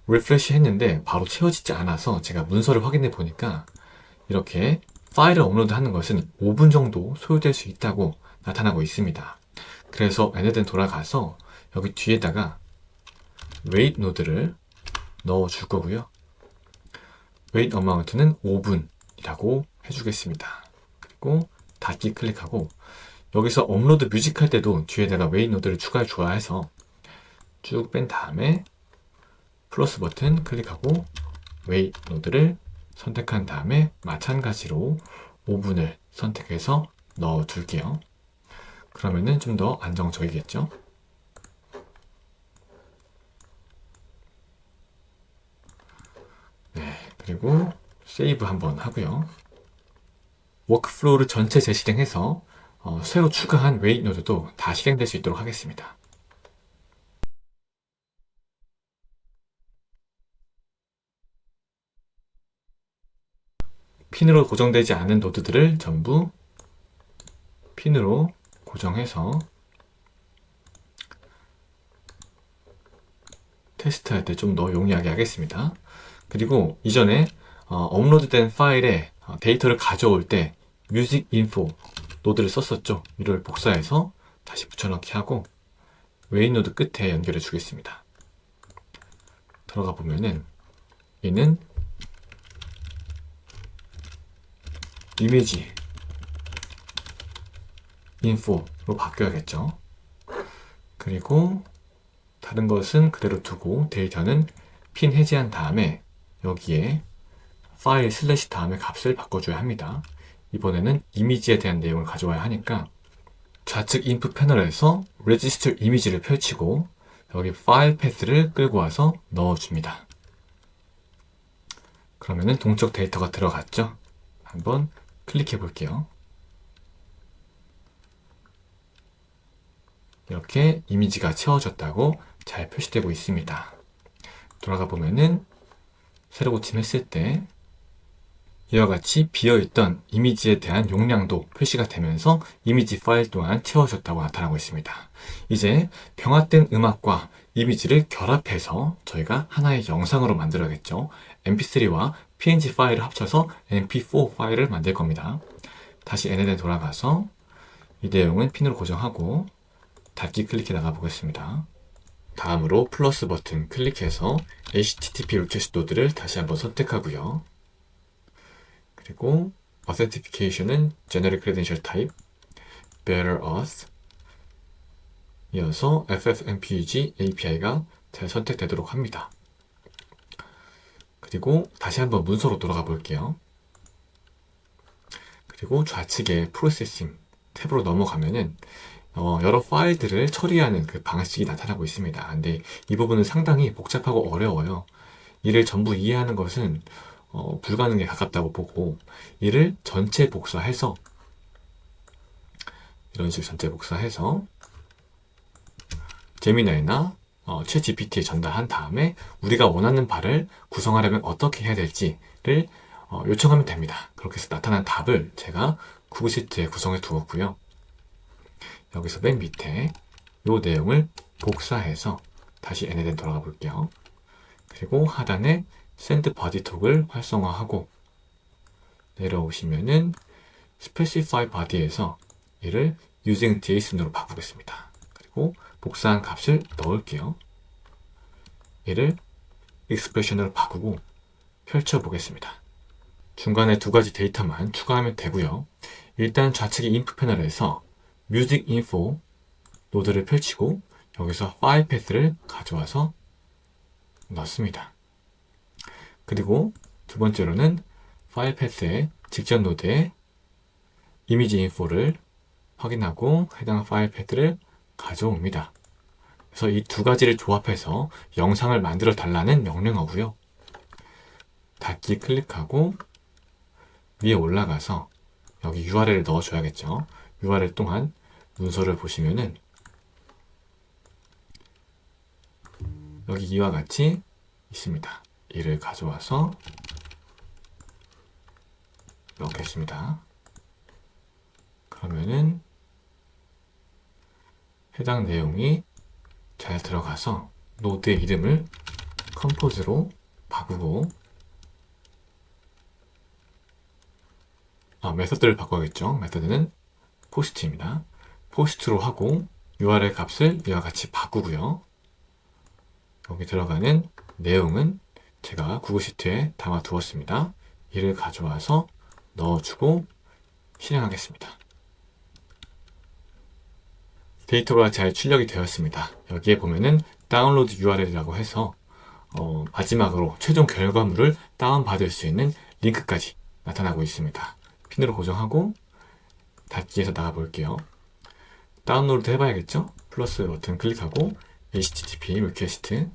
리프레시 했는데 바로 채워지지 않아서 제가 문서를 확인해 보니까 이렇게 파일을 업로드 하는 것은 5분 정도 소요될 수 있다고 나타나고 있습니다. 그래서 얘네들 돌아가서 여기 뒤에다가 wait 노드를 넣어 줄 거고요. wait amount는 5분이라고 해주겠습니다. 그리고 닫기 클릭하고 여기서 업로드 뮤직 할 때도 뒤에다가 wait 노드를 추가해 줘야 해서 쭉 뺀 다음에 플러스 버튼 클릭하고 wait 노드를 선택한 다음에 마찬가지로 5분을 선택해서 넣어 둘게요. 그러면은 좀 더 안정적이겠죠? 네, 그리고 세이브 한번 하고요. 워크플로우를 전체 재실행해서 새로 추가한 웨이트 노드도 다 실행될 수 있도록 하겠습니다. 핀으로 고정되지 않은 노드들을 전부 핀으로 고정해서 테스트할 때 좀 더 용이하게 하겠습니다. 그리고 이전에 업로드된 파일에 데이터를 가져올 때 music info 노드를 썼었죠. 이를 복사해서 다시 붙여넣기 하고 웨인 노드 끝에 연결해 주겠습니다. 들어가 보면은 얘는 이미지 인포로 바뀌어야겠죠. 그리고 다른 것은 그대로 두고 데이터는 핀 해제한 다음에 여기에 파일 슬래시 다음에 값을 바꿔줘야 합니다. 이번에는 이미지에 대한 내용을 가져와야 하니까 좌측 인풋 패널에서 레지스터 이미지를 펼치고 여기 파일 패스를 끌고 와서 넣어줍니다. 그러면은 동적 데이터가 들어갔죠? 한번 클릭해 볼게요. 이렇게 이미지가 채워졌다고 잘 표시되고 있습니다. 돌아가 보면은 새로 고침했을 때 이와 같이 비어있던 이미지에 대한 용량도 표시가 되면서 이미지 파일 또한 채워졌다고 나타나고 있습니다. 이제 병합된 음악과 이미지를 결합해서 저희가 하나의 영상으로 만들어야겠죠. mp3와 png 파일을 합쳐서 mp4 파일을 만들 겁니다. 다시 NL에 돌아가서 이 내용은 핀으로 고정하고 닫기 클릭해 나가 보겠습니다. 다음으로 플러스 버튼 클릭해서 HTTP 리퀘스트 노드를 다시 한번 선택하고요. 그리고 Authentication은 Generic Credential Type, Bearer Auth, 이어서 FFmpeg API가 잘 선택되도록 합니다. 그리고 다시 한번 문서로 돌아가 볼게요. 그리고 좌측에 프로세싱 탭으로 넘어가면은 여러 파일들을 처리하는 그 방식이 나타나고 있습니다. 근데 이 부분은 상당히 복잡하고 어려워요. 이를 전부 이해하는 것은 불가능에 가깝다고 보고 이를 전체 복사해서 이런 식으로 전체 복사해서 제미나이나 챗 GPT에 전달한 다음에 우리가 원하는 바를 구성하려면 어떻게 해야 될지를 요청하면 됩니다. 그렇게 해서 나타난 답을 제가 구글 시트에 구성해 두었고요. 여기서 맨 밑에 이 내용을 복사해서 다시 NL에 돌아가 볼게요. 그리고 하단에 Send Body 톡을 활성화하고 내려오시면은 Specify Body에서 이를 Using JSON으로 바꾸겠습니다. 그리고 복사한 값을 넣을게요. 얘를 Expression으로 바꾸고 펼쳐보겠습니다. 중간에 두 가지 데이터만 추가하면 되고요. 일단 좌측의 인풋 패널에서 Music Info 노드를 펼치고 여기서 파일 패스를 가져와서 넣습니다. 그리고 두 번째로는 파일 패스의 직전 노드에 이미지 인포를 확인하고 해당 파일 패스를 가져옵니다. 그래서 이 두 가지를 조합해서 영상을 만들어 달라는 명령어고요. 닫기 클릭하고 위에 올라가서 여기 URL을 넣어줘야겠죠. URL 동안 문서를 보시면은 여기 이와 같이 있습니다. 이를 가져와서 넣겠습니다. 그러면은 해당 내용이 잘 들어가서 노드의 이름을 컴포즈로 바꾸고 메서드를 바꿔야겠죠. 메서드는 포스트입니다. 포스트로 하고 URL 값을 이와 같이 바꾸고요. 여기 들어가는 내용은 제가 구글 시트에 담아 두었습니다. 이를 가져와서 넣어주고 실행하겠습니다. 데이터가 잘 출력이 되었습니다. 여기에 보면은 다운로드 URL이라고 해서 마지막으로 최종 결과물을 다운받을 수 있는 링크까지 나타나고 있습니다. 핀으로 고정하고 닫기에서 나가 볼게요. 다운로드 해봐야겠죠? 플러스 버튼 클릭하고 HTTP 리퀘스트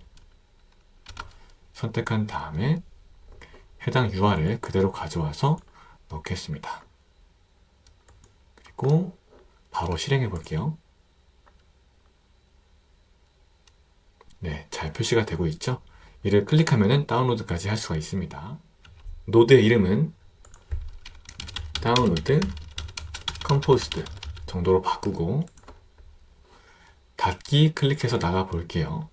선택한 다음에 해당 URL 그대로 가져와서 넣겠습니다. 그리고 바로 실행해 볼게요. 네, 잘 표시가 되고 있죠? 이를 클릭하면 다운로드까지 할 수가 있습니다. 노드의 이름은 다운로드 컴포스트 정도로 바꾸고 닫기 클릭해서 나가 볼게요.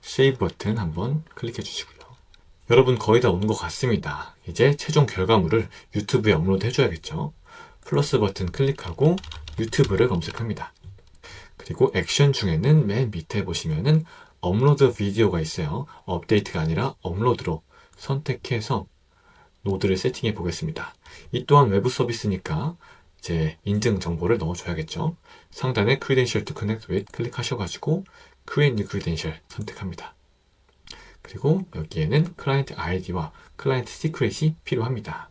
세이브 버튼 한번 클릭해 주시고요. 여러분 거의 다 온 것 같습니다. 이제 최종 결과물을 유튜브에 업로드 해줘야겠죠. 플러스 버튼 클릭하고 유튜브를 검색합니다. 그리고 액션 중에는 맨 밑에 보시면은 업로드 비디오가 있어요. 업데이트가 아니라 업로드로 선택해서 노드를 세팅해 보겠습니다. 이 또한 외부 서비스니까 이제 인증 정보를 넣어줘야겠죠. 상단에 Credential to Connect with 클릭하셔가지고 Create New Credential 선택합니다. 그리고 여기에는 클라이언트 아이디와 클라이언트 시크릿이 필요합니다.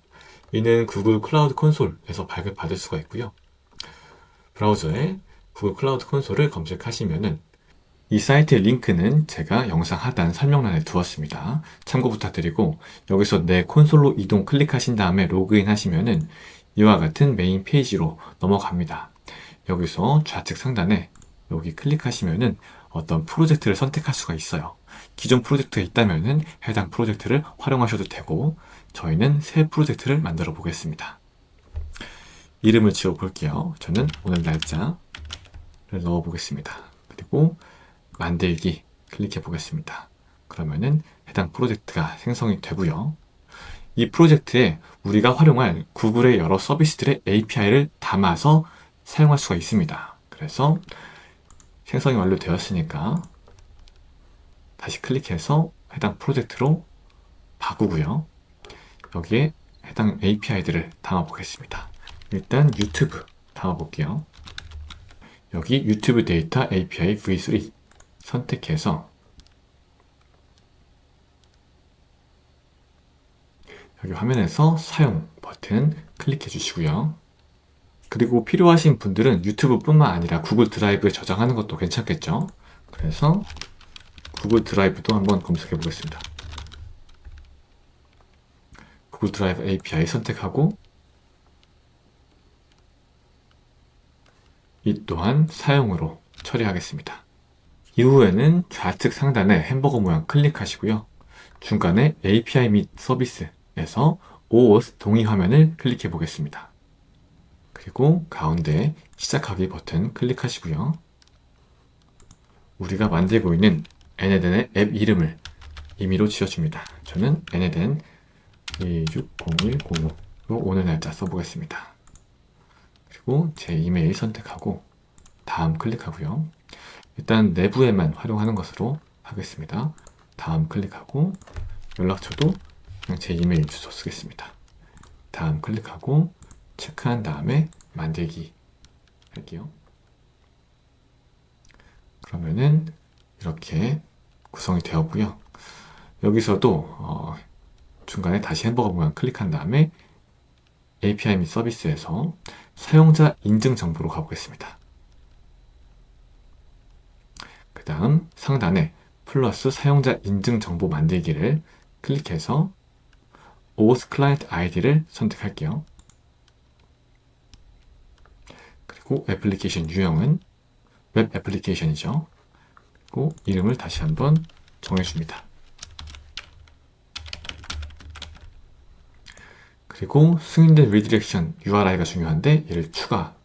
이는 구글 클라우드 콘솔에서 발급받을 수가 있고요. 브라우저에 구글 클라우드 콘솔을 검색하시면은 이 사이트의 링크는 제가 영상 하단 설명란에 두었습니다. 참고 부탁드리고 여기서 내 콘솔로 이동 클릭하신 다음에 로그인 하시면은 이와 같은 메인 페이지로 넘어갑니다. 여기서 좌측 상단에 여기 클릭하시면은 어떤 프로젝트를 선택할 수가 있어요. 기존 프로젝트가 있다면은 해당 프로젝트를 활용하셔도 되고 저희는 새 프로젝트를 만들어 보겠습니다. 이름을 지워 볼게요. 저는 오늘 날짜를 넣어 보겠습니다. 그리고 만들기 클릭해 보겠습니다. 그러면은 해당 프로젝트가 생성이 되고요. 이 프로젝트에 우리가 활용할 구글의 여러 서비스들의 API를 담아서 사용할 수가 있습니다. 그래서 생성이 완료되었으니까 다시 클릭해서 해당 프로젝트로 바꾸고요. 여기에 해당 API들을 담아 보겠습니다. 일단 유튜브 담아 볼게요. 여기 유튜브 데이터 API v3 선택해서 여기 화면에서 사용 버튼 클릭해 주시고요. 그리고 필요하신 분들은 유튜브뿐만 아니라 구글 드라이브에 저장하는 것도 괜찮겠죠. 그래서 구글 드라이브도 한번 검색해 보겠습니다. 구글 드라이브 API 선택하고 이 또한 사용으로 처리하겠습니다. 이후에는 좌측 상단에 햄버거 모양 클릭하시고요. 중간에 API 및 서비스에서 OAuth 동의 화면을 클릭해 보겠습니다. 그리고 가운데 시작하기 버튼 클릭하시고요. 우리가 만들고 있는 neden 앱 이름을 임의로 지어줍니다. 저는 neden 260105로 오늘 날짜 써보겠습니다. 그리고 제 이메일 선택하고 다음 클릭하고요. 일단 내부에만 활용하는 것으로 하겠습니다. 다음 클릭하고 연락처도 그냥 제 이메일 주소 쓰겠습니다. 다음 클릭하고 체크한 다음에 만들기 할게요. 그러면은 이렇게 구성이 되었고요. 여기서도 중간에 다시 햄버거 모양 클릭한 다음에 API 및 서비스에서 사용자 인증 정보로 가보겠습니다. 그 다음 상단에 플러스 사용자 인증 정보 만들기를 클릭해서 OAuth 클라이언트 아이디를 선택할게요. 그리고 애플리케이션 유형은 웹 애플리케이션이죠. 그리고 이름을 다시 한번 정해줍니다. 그리고 승인된 리디렉션 URI가 중요한데 얘를 추가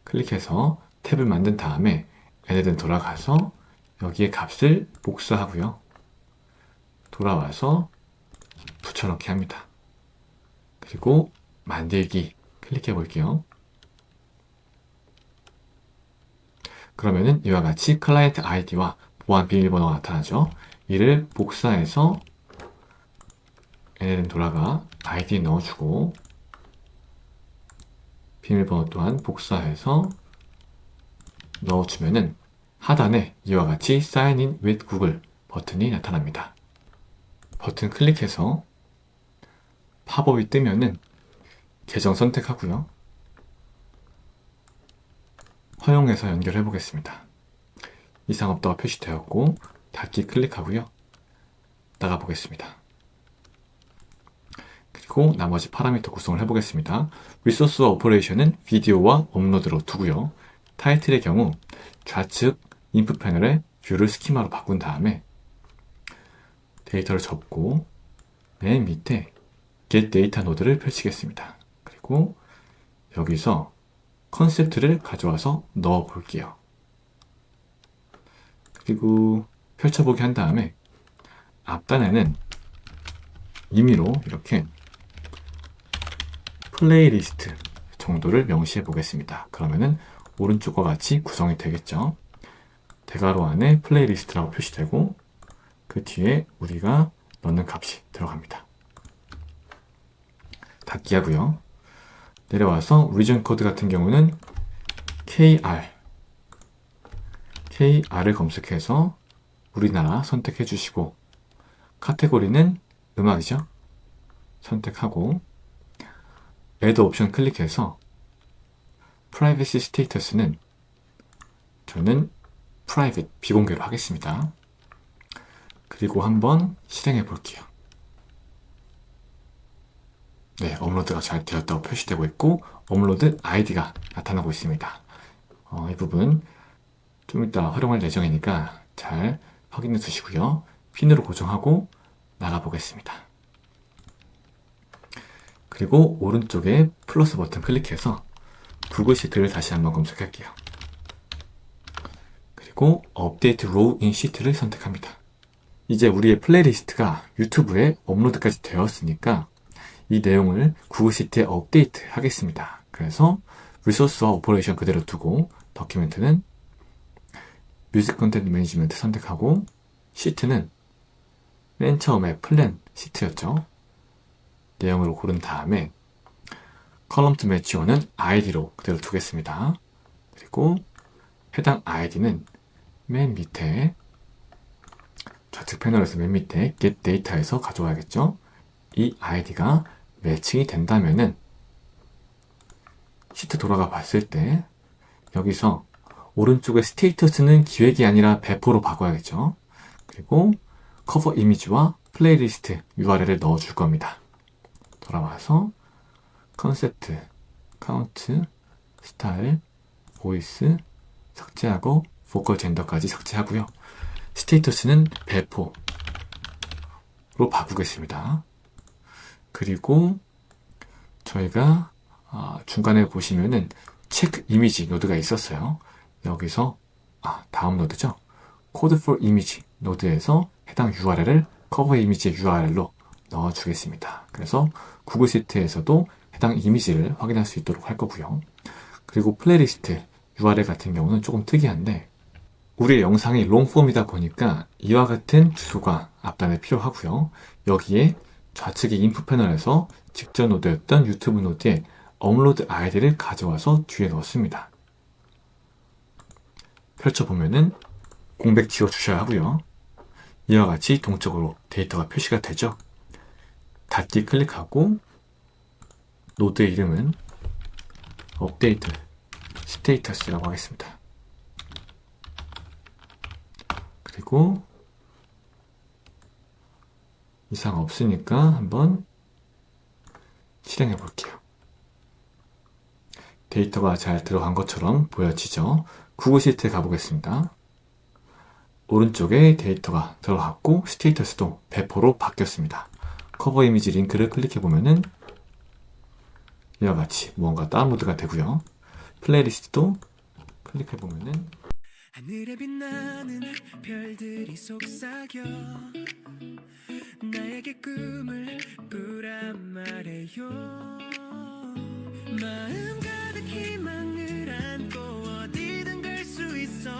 클릭해서 탭을 만든 다음에 얘네들 돌아가서 여기에 값을 복사하고요. 돌아와서 붙여넣기 합니다. 그리고 만들기 클릭해 볼게요. 그러면은 이와 같이 클라이언트 아이디와 보안 비밀번호가 나타나죠. 이를 복사해서 얘네는 돌아가 아이디 넣어주고 비밀번호 또한 복사해서 넣어주면은 하단에 이와 같이 Sign in with Google 버튼이 나타납니다. 버튼 클릭해서 팝업이 뜨면은 계정 선택하고요. 허용해서 연결해 보겠습니다. 이상 없다고 표시되었고 닫기 클릭하고요. 나가 보겠습니다. 그리고 나머지 파라미터 구성을 해보겠습니다. 리소스와 오퍼레이션은 비디오와 업로드로 두고요. 타이틀의 경우 좌측 인풋 패널에 뷰를 스키마로 바꾼 다음에 데이터를 접고 맨 밑에 get data 노드를 펼치겠습니다. 그리고 여기서 컨셉트를 가져와서 넣어 볼게요. 그리고 펼쳐보기 한 다음에 앞단에는 임의로 이렇게 플레이리스트 정도를 명시해 보겠습니다. 그러면은 오른쪽과 같이 구성이 되겠죠. 대괄호 안에 플레이리스트라고 표시되고 그 뒤에 우리가 넣는 값이 들어갑니다. 닫기 하고요. 내려와서 리전 코드 같은 경우는 KR을 검색해서 우리나라 선택해 주시고 카테고리는 음악이죠. 선택하고 Add 옵션 클릭해서 Privacy 스테이터스는 저는 Private, 비공개로 하겠습니다. 그리고 한번 실행해 볼게요. 네, 업로드가 잘 되었다고 표시되고 있고 업로드 아이디가 나타나고 있습니다. 이 부분 좀 이따 활용할 예정이니까 잘 확인해 주시고요. 핀으로 고정하고 나가 보겠습니다. 그리고 오른쪽에 플러스 버튼 클릭해서 구글 시트를 다시 한번 검색할게요. 그리고 업데이트 로우 인 시트를 선택합니다. 이제 우리의 플레이리스트가 유튜브에 업로드까지 되었으니까 이 내용을 구글 시트에 업데이트 하겠습니다. 그래서 리소스와 오퍼레이션 그대로 두고 더큐멘트는 뮤직 컨텐츠 매니지먼트 선택하고 시트는 맨 처음에 플랜 시트였죠. 내용으로 고른 다음에 컬럼 투 매치 1은 아이디로 그대로 두겠습니다. 그리고 해당 아이디는 맨 밑에 좌측 패널에서 맨 밑에 get data에서 가져와야겠죠. 이 아이디가 매칭이 된다면은 시트 돌아가 봤을 때 여기서 오른쪽에 스테이터스는 기획이 아니라 배포로 바꿔야겠죠. 그리고 커버 이미지와 플레이리스트 URL을 넣어줄 겁니다. 돌아와서 컨셉트, 카운트, 스타일, 보이스 삭제하고 보컬 젠더까지 삭제하고요. 스테이터스는 배포로 바꾸겠습니다. 그리고 저희가 중간에 보시면은 체크 이미지 노드가 있었어요. 여기서 다음 노드죠. 코드 for 이미지 노드에서 해당 URL을 커버 이미지의 URL로 넣어주겠습니다. 그래서 구글 시트에서도 해당 이미지를 확인할 수 있도록 할 거고요. 그리고 플레이리스트 URL 같은 경우는 조금 특이한데 우리의 영상이 롱폼이다 보니까 이와 같은 주소가 앞단에 필요하고요. 여기에 좌측의 인풋 패널에서 직전 노드였던 유튜브 노드에 업로드 아이디를 가져와서 뒤에 넣었습니다. 펼쳐보면은 공백 지워주셔야 하고요. 이와 같이 동적으로 데이터가 표시가 되죠. 닫기 클릭하고 노드의 이름은 업데이트 스테이터스라고 하겠습니다. 그리고 이상 없으니까 한번 실행해 볼게요. 데이터가 잘 들어간 것처럼 보여지죠. 구글 시트에 가보겠습니다. 오른쪽에 데이터가 들어갔고 스테이터스도 배포로 바뀌었습니다. 커버 이미지 링크를 클릭해 보면은 이와 같이 무언가 다운로드가 되고요. 플레이리스트도 클릭해 보면은 하늘에 빛나는 별들이 속삭여 나에게 꿈을 꾸란 말해요. 마음 가득 희망을 안고 어디든 갈 수 있어.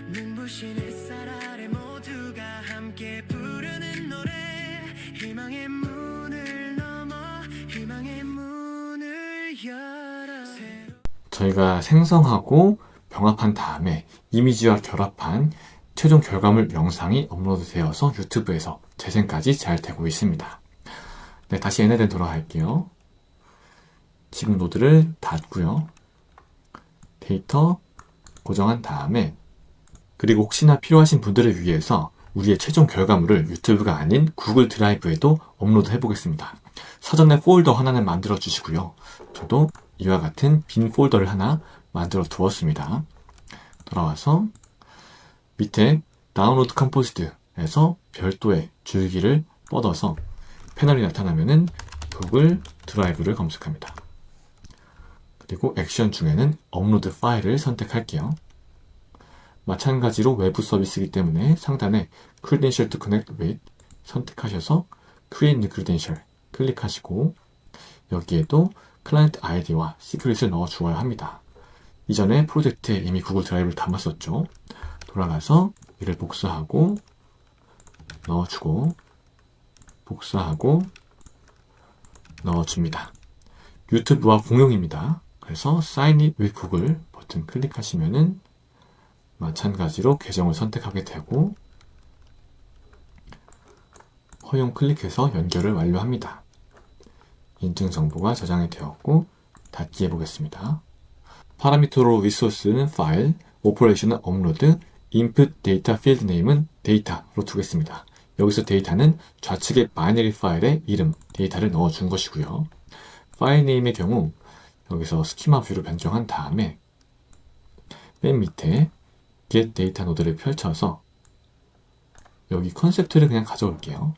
눈부신 햇살 아래 모두가 함께 부르는 노래. 희망의 문을 넘어 희망의 문을 열어. 저희가 생성하고 병합한 다음에 이미지와 결합한 최종 결과물 영상이 업로드되어서 유튜브에서 재생까지 잘 되고 있습니다. 네, 다시 얘네들 돌아갈게요. 지금 노드를 닫고요. 데이터 고정한 다음에 그리고 혹시나 필요하신 분들을 위해서 우리의 최종 결과물을 유튜브가 아닌 구글 드라이브에도 업로드 해보겠습니다. 사전에 폴더 하나는 만들어 주시고요. 저도 이와 같은 빈 폴더를 하나 만들어 두었습니다. 돌아와서 밑에 다운로드 컴포지트에서 별도의 줄기를 뻗어서 패널이 나타나면은 구글 드라이브를 검색합니다. 그리고 액션 중에는 업로드 파일을 선택할게요. 마찬가지로 외부 서비스이기 때문에 상단에 Credential to Connect with 선택하셔서 Create New Credential 클릭하시고 여기에도 클라이언트 아이디와 시크릿을 넣어 주어야 합니다. 이전에 프로젝트에 이미 구글 드라이브를 담았었죠. 돌아가서 이를 복사하고 넣어주고 복사하고 넣어줍니다. 유튜브와 공용입니다. 그래서 Sign it with Google 버튼 클릭하시면은 마찬가지로 계정을 선택하게 되고 허용 클릭해서 연결을 완료합니다. 인증 정보가 저장이 되었고 닫기 해보겠습니다. 파라미터로 리소스는 파일, 오퍼레이션은 업로드, input 데이터 필드 네임은 데이터로 두겠습니다. 여기서 데이터는 좌측의 바이너리 파일의 이름, 데이터를 넣어준 것이고요. 파일 네임의 경우 여기서 스키마 뷰로 변경한 다음에 맨 밑에 get 데이터 노드를 펼쳐서 여기 컨셉트를 그냥 가져올게요.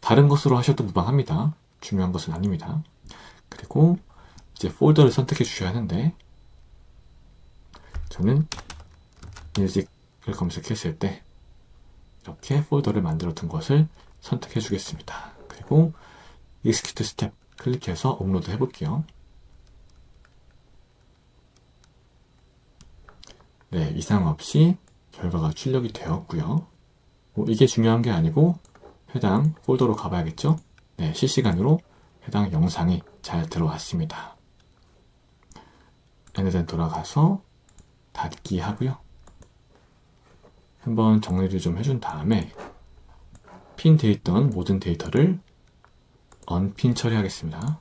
다른 것으로 하셔도 무방합니다. 중요한 것은 아닙니다. 그리고 이제 폴더를 선택해 주셔야 하는데 저는 music을 검색했을 때 이렇게 폴더를 만들어 둔 것을 선택해 주겠습니다. 그리고 execute step 클릭해서 업로드 해볼게요. 네, 이상 없이 결과가 출력이 되었고요. 이게 중요한 게 아니고 해당 폴더로 가봐야겠죠? 네, 실시간으로 해당 영상이 잘 들어왔습니다. 얘네들 돌아가서 닫기 하고요. 한번 정리를 좀 해준 다음에 핀되어 있던 모든 데이터를 언핀 처리하겠습니다.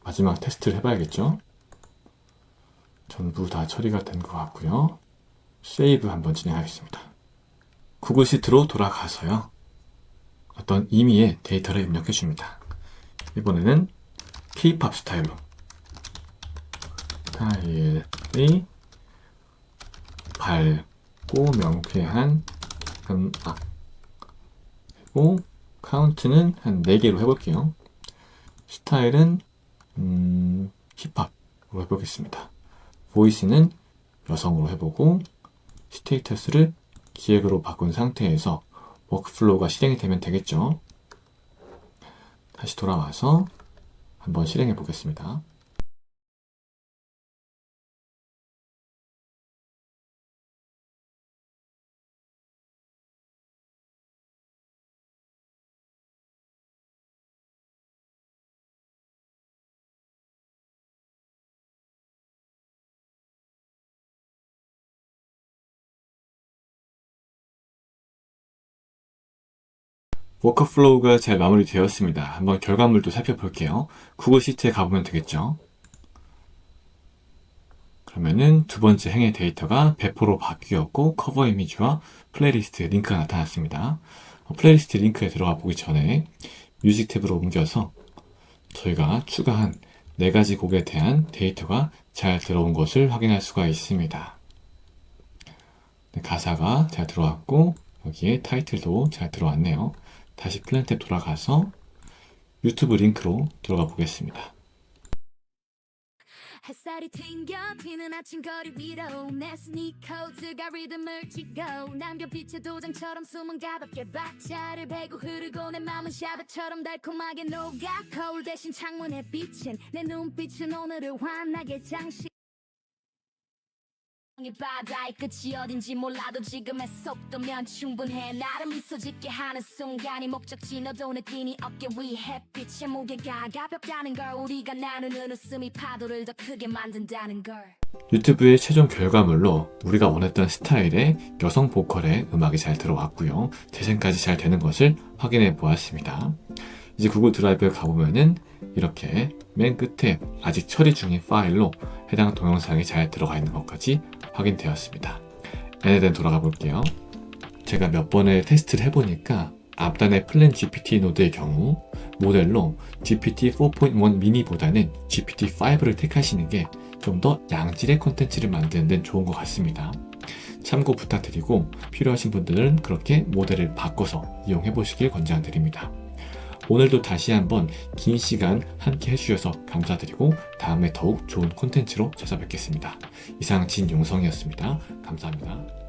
마지막 테스트를 해봐야겠죠? 전부 다 처리가 된 것 같고요. 세이브 한번 진행하겠습니다. 구글 시트로 돌아가서요. 어떤 임의의 데이터를 입력해 줍니다. 이번에는 K-POP 스타일로 스타일이 밝고 명쾌한 음악 그리고 카운트는 한 4개로 해볼게요. 스타일은 힙합으로 해보겠습니다. 보이스는 여성으로 해보고 스테이터스를 기획으로 바꾼 상태에서 워크플로우가 실행이 되면 되겠죠. 다시 돌아와서 한번 실행해 보겠습니다. 워크플로우가 잘 마무리되었습니다. 한번 결과물도 살펴볼게요. 구글 시트에 가보면 되겠죠. 그러면은 두 번째 행의 데이터가 배포로 바뀌었고 커버 이미지와 플레이리스트 링크가 나타났습니다. 플레이리스트 링크에 들어가 보기 전에 뮤직 탭으로 옮겨서 저희가 추가한 4가지 곡에 대한 데이터가 잘 들어온 것을 확인할 수가 있습니다. 가사가 잘 들어왔고 여기에 타이틀도 잘 들어왔네요. 다시 플랜 탭 돌아가서 유튜브 링크로 들어가 보겠습니다. 햇살이 튕겨 튀는 아침 거리 위로 내 스니커즈가 리듬을 찍고 남겨 빛의 도장처럼 숨은 가볍게 박자를 베고 흐르고 내 맘은 샤베처럼 달콤하게 녹아 거울 대신 창문에 비친 내 눈빛은 오늘을 환하게 장식 이 바다의 끝이 어딘지 몰라도 지금의 속도면 충분해 나를 미소 짓게 하는 순간이 목적지 너도 느끼니 어깨 위 햇빛의 무게가 가볍다는 걸 우리가 나누는 웃음이 파도를 더 크게 만든다는 걸 유튜브의 최종 결과물로 우리가 원했던 스타일의 여성 보컬의 음악이 잘 들어왔고요. 재생까지 잘 되는 것을 확인해 보았습니다. 이제 구글 드라이브에 가보면은 이렇게 맨 끝에 아직 처리 중인 파일로 해당 동영상이 잘 들어가 있는 것까지 확인되었습니다. 얘네들 돌아가 볼게요. 제가 몇 번의 테스트를 해보니까 앞단의 플랜 GPT 노드의 경우 모델로 GPT 4.1 미니보다는 GPT 5를 택하시는 게 좀 더 양질의 콘텐츠를 만드는 데는 좋은 것 같습니다. 참고 부탁드리고 필요하신 분들은 그렇게 모델을 바꿔서 이용해 보시길 권장드립니다. 오늘도 다시 한번 긴 시간 함께 해주셔서 감사드리고 다음에 더욱 좋은 콘텐츠로 찾아뵙겠습니다. 이상 진용성이었습니다. 감사합니다.